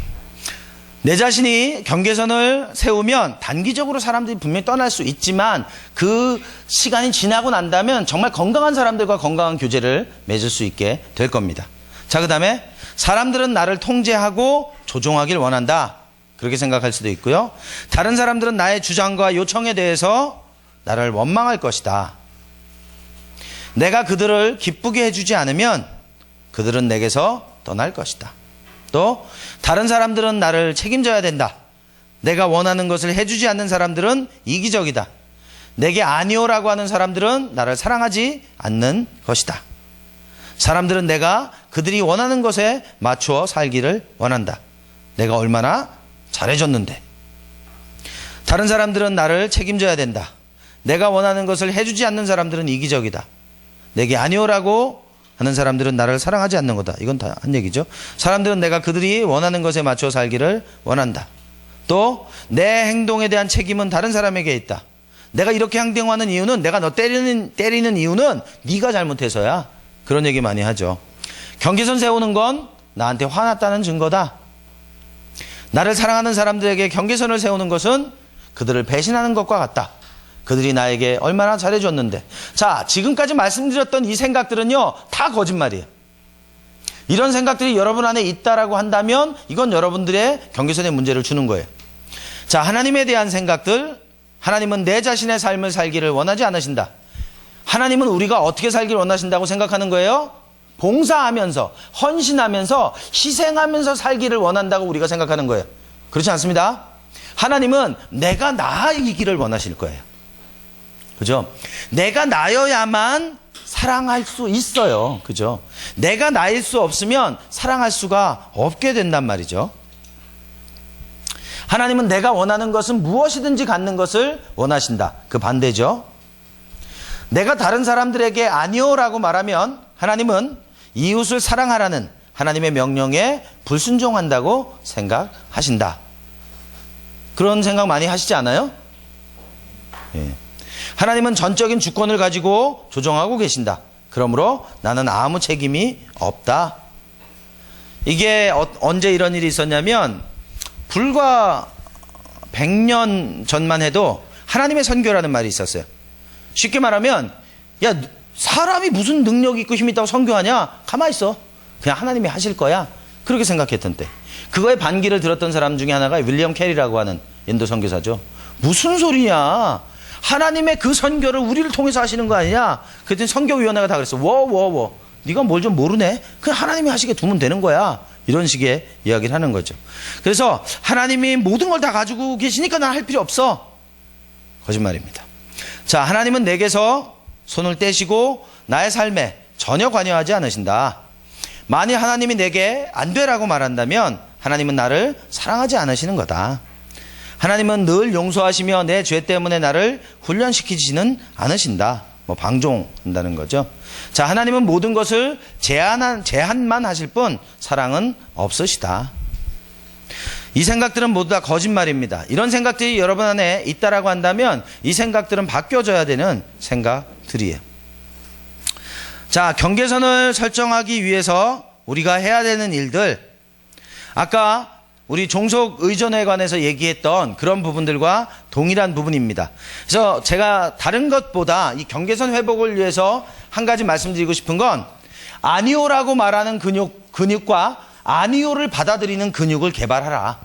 내 자신이 경계선을 세우면 단기적으로 사람들이 분명히 떠날 수 있지만 그 시간이 지나고 난다면 정말 건강한 사람들과 건강한 교제를 맺을 수 있게 될 겁니다. 자, 그 다음에 사람들은 나를 통제하고 조종하길 원한다. 그렇게 생각할 수도 있고요. 다른 사람들은 나의 주장과 요청에 대해서 나를 원망할 것이다. 내가 그들을 기쁘게 해주지 않으면 그들은 내게서 떠날 것이다. 또 다른 사람들은 나를 책임져야 된다. 내가 원하는 것을 해주지 않는 사람들은 이기적이다. 내게 아니오라고 하는 사람들은 나를 사랑하지 않는 것이다. 사람들은 내가 그들이 원하는 것에 맞추어 살기를 원한다. 내가 얼마나 잘해줬는데. 다른 사람들은 나를 책임져야 된다. 내가 원하는 것을 해주지 않는 사람들은 이기적이다. 내게 아니오라고 하는 사람들은 나를 사랑하지 않는 거다. 이건 다 한 얘기죠. 사람들은 내가 그들이 원하는 것에 맞춰 살기를 원한다. 또 내 행동에 대한 책임은 다른 사람에게 있다. 내가 이렇게 행동하는 이유는 내가 너 때리는 이유는 네가 잘못해서야. 그런 얘기 많이 하죠. 경계선 세우는 건 나한테 화났다는 증거다. 나를 사랑하는 사람들에게 경계선을 세우는 것은 그들을 배신하는 것과 같다. 그들이 나에게 얼마나 잘해줬는데. 자, 지금까지 말씀드렸던 이 생각들은요, 다 거짓말이에요. 이런 생각들이 여러분 안에 있다라고 한다면 이건 여러분들의 경계선에 문제를 주는 거예요. 자, 하나님에 대한 생각들. 하나님은 내 자신의 삶을 살기를 원하지 않으신다. 하나님은 우리가 어떻게 살기를 원하신다고 생각하는 거예요? 봉사하면서, 헌신하면서, 희생하면서 살기를 원한다고 우리가 생각하는 거예요. 그렇지 않습니다. 하나님은 내가 나이기를 원하실 거예요. 그죠? 내가 나여야만 사랑할 수 있어요. 그죠? 내가 나일 수 없으면 사랑할 수가 없게 된단 말이죠. 하나님은 내가 원하는 것은 무엇이든지 갖는 것을 원하신다. 그 반대죠. 내가 다른 사람들에게 아니오라고 말하면 하나님은 이웃을 사랑하라는 하나님의 명령에 불순종한다고 생각하신다. 그런 생각 많이 하시지 않아요? 예. 하나님은 전적인 주권을 가지고 조정하고 계신다. 그러므로 나는 아무 책임이 없다. 이게 언제 이런 일이 있었냐면 불과 100년 전만 해도 하나님의 선교라는 말이 있었어요. 쉽게 말하면 야, 사람이 무슨 능력이 있고 힘이 있다고 선교하냐? 가만히 있어. 그냥 하나님이 하실 거야. 그렇게 생각했던 때. 그거에 반기를 들었던 사람 중에 하나가 윌리엄 캐리라고 하는 인도 선교사죠. 무슨 소리냐? 하나님의 그 선교를 우리를 통해서 하시는 거 아니냐? 그랬더니 선교위원회가 다 그랬어. 워워워. 네가 뭘 좀 모르네? 그냥 하나님이 하시게 두면 되는 거야. 이런 식의 이야기를 하는 거죠. 그래서 하나님이 모든 걸 다 가지고 계시니까 난 할 필요 없어. 거짓말입니다. 자, 하나님은 내게서 손을 떼시고 나의 삶에 전혀 관여하지 않으신다. 만일 하나님이 내게 안 되라고 말한다면 하나님은 나를 사랑하지 않으시는 거다. 하나님은 늘 용서하시며 내 죄 때문에 나를 훈련시키지는 않으신다. 방종한다는 거죠. 자, 하나님은 모든 것을 제한만 하실 뿐 사랑은 없으시다. 이 생각들은 모두 다 거짓말입니다. 이런 생각들이 여러분 안에 있다라고 한다면 이 생각들은 바뀌어져야 되는 생각들이에요. 자, 경계선을 설정하기 위해서 우리가 해야 되는 일들, 아까 우리 종속의존에 관해서 얘기했던 그런 부분들과 동일한 부분입니다. 그래서 제가 다른 것보다 이 경계선 회복을 위해서 한 가지 말씀드리고 싶은 건 아니오라고 말하는 근육과 아니오를 받아들이는 근육을 개발하라.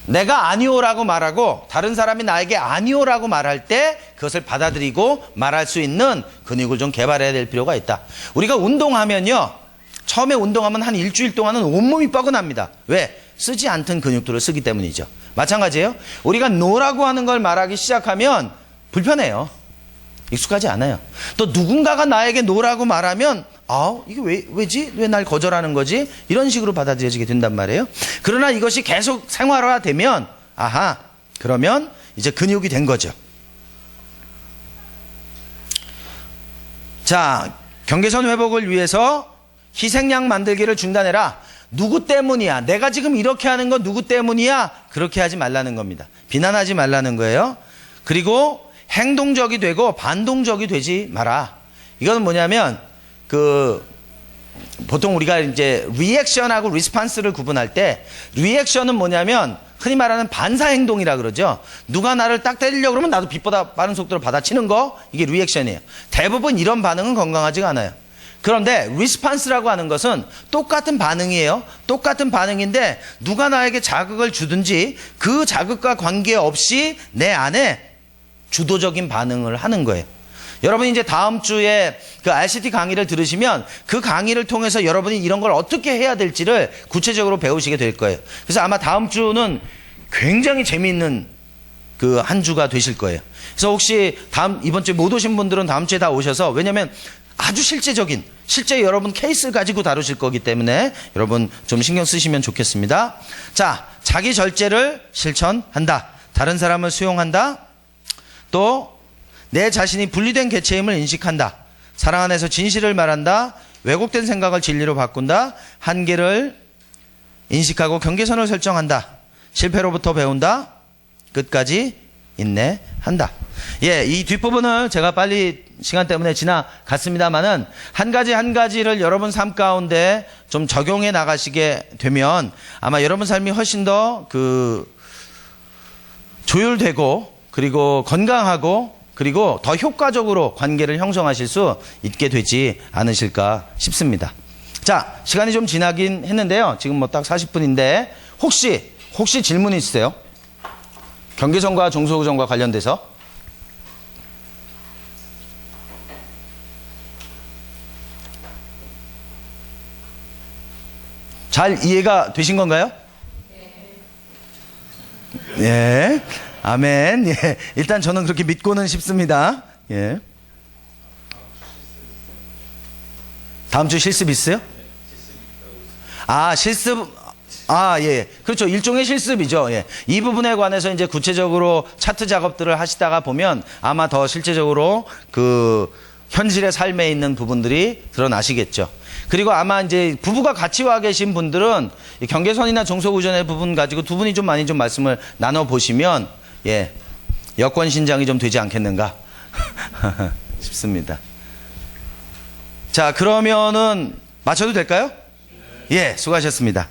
내가 아니오라고 말하고 다른 사람이 나에게 아니오라고 말할 때 그것을 받아들이고 말할 수 있는 근육을 좀 개발해야 될 필요가 있다. 우리가 운동하면요, 처음에 운동하면 한 일주일 동안은 온몸이 뻐근합니다. 왜? 쓰지 않던 근육들을 쓰기 때문이죠. 마찬가지예요. 우리가 노라고 하는 걸 말하기 시작하면 불편해요. 익숙하지 않아요. 또 누군가가 나에게 노라고 말하면 이게 왜지? 왜 날 거절하는 거지? 이런 식으로 받아들여지게 된단 말이에요. 그러나 이것이 계속 생활화되면 그러면 이제 근육이 된 거죠. 자, 경계선 회복을 위해서 희생양 만들기를 중단해라. 누구 때문이야? 내가 지금 이렇게 하는 건 누구 때문이야? 그렇게 하지 말라는 겁니다. 비난하지 말라는 거예요. 그리고 행동적이 되고 반동적이 되지 마라. 이거는 뭐냐면 보통 우리가 이제 리액션하고 리스판스를 구분할 때 리액션은 뭐냐면 흔히 말하는 반사 행동이라 그러죠. 누가 나를 딱 때리려고 그러면 나도 빛보다 빠른 속도로 받아치는 거, 이게 리액션이에요. 대부분 이런 반응은 건강하지가 않아요. 그런데 리스판스라고 하는 것은 똑같은 반응이에요. 똑같은 반응인데 누가 나에게 자극을 주든지 그 자극과 관계없이 내 안에 주도적인 반응을 하는 거예요. 여러분이 이제 다음 주에 그 RCT 강의를 들으시면 그 강의를 통해서 여러분이 이런 걸 어떻게 해야 될지를 구체적으로 배우시게 될 거예요. 그래서 아마 다음 주는 굉장히 재미있는 그 한 주가 되실 거예요. 그래서 혹시 이번 주에 못 오신 분들은 다음 주에 다 오셔서, 왜냐면 아주 실제 여러분 케이스 가지고 다루실 거기 때문에 여러분 좀 신경 쓰시면 좋겠습니다. 자, 자기 절제를 실천한다. 다른 사람을 수용한다. 또 내 자신이 분리된 개체임을 인식한다. 사랑 안에서 진실을 말한다. 왜곡된 생각을 진리로 바꾼다. 한계를 인식하고 경계선을 설정한다. 실패로부터 배운다. 끝까지 인내한다. 이 뒷부분을 제가 빨리 시간 때문에 지나갔습니다만은 한 가지를 여러분 삶 가운데 좀 적용해 나가시게 되면 아마 여러분 삶이 훨씬 더 조율되고 그리고 건강하고 그리고 더 효과적으로 관계를 형성하실 수 있게 되지 않으실까 싶습니다. 자, 시간이 좀 지나긴 했는데요. 지금 딱 40분인데 혹시 질문이 있으세요? 경계선과 종속의존과 관련돼서? 잘 이해가 되신 건가요? 예. 아멘. 예. 일단 저는 그렇게 믿고는 싶습니다. 예. 다음 주 실습 있어요? 실습. 예. 그렇죠. 일종의 실습이죠. 예. 이 부분에 관해서 이제 구체적으로 차트 작업들을 하시다가 보면 아마 더 실제적으로 현실의 삶에 있는 부분들이 드러나시겠죠. 그리고 아마 이제 부부가 같이 와 계신 분들은 이 경계선이나 종속의존의 부분 가지고 두 분이 좀 많이 좀 말씀을 나눠보시면, 예, 여권 신장이 좀 되지 않겠는가 싶습니다. 자, 그러면은 마쳐도 될까요? 예, 수고하셨습니다.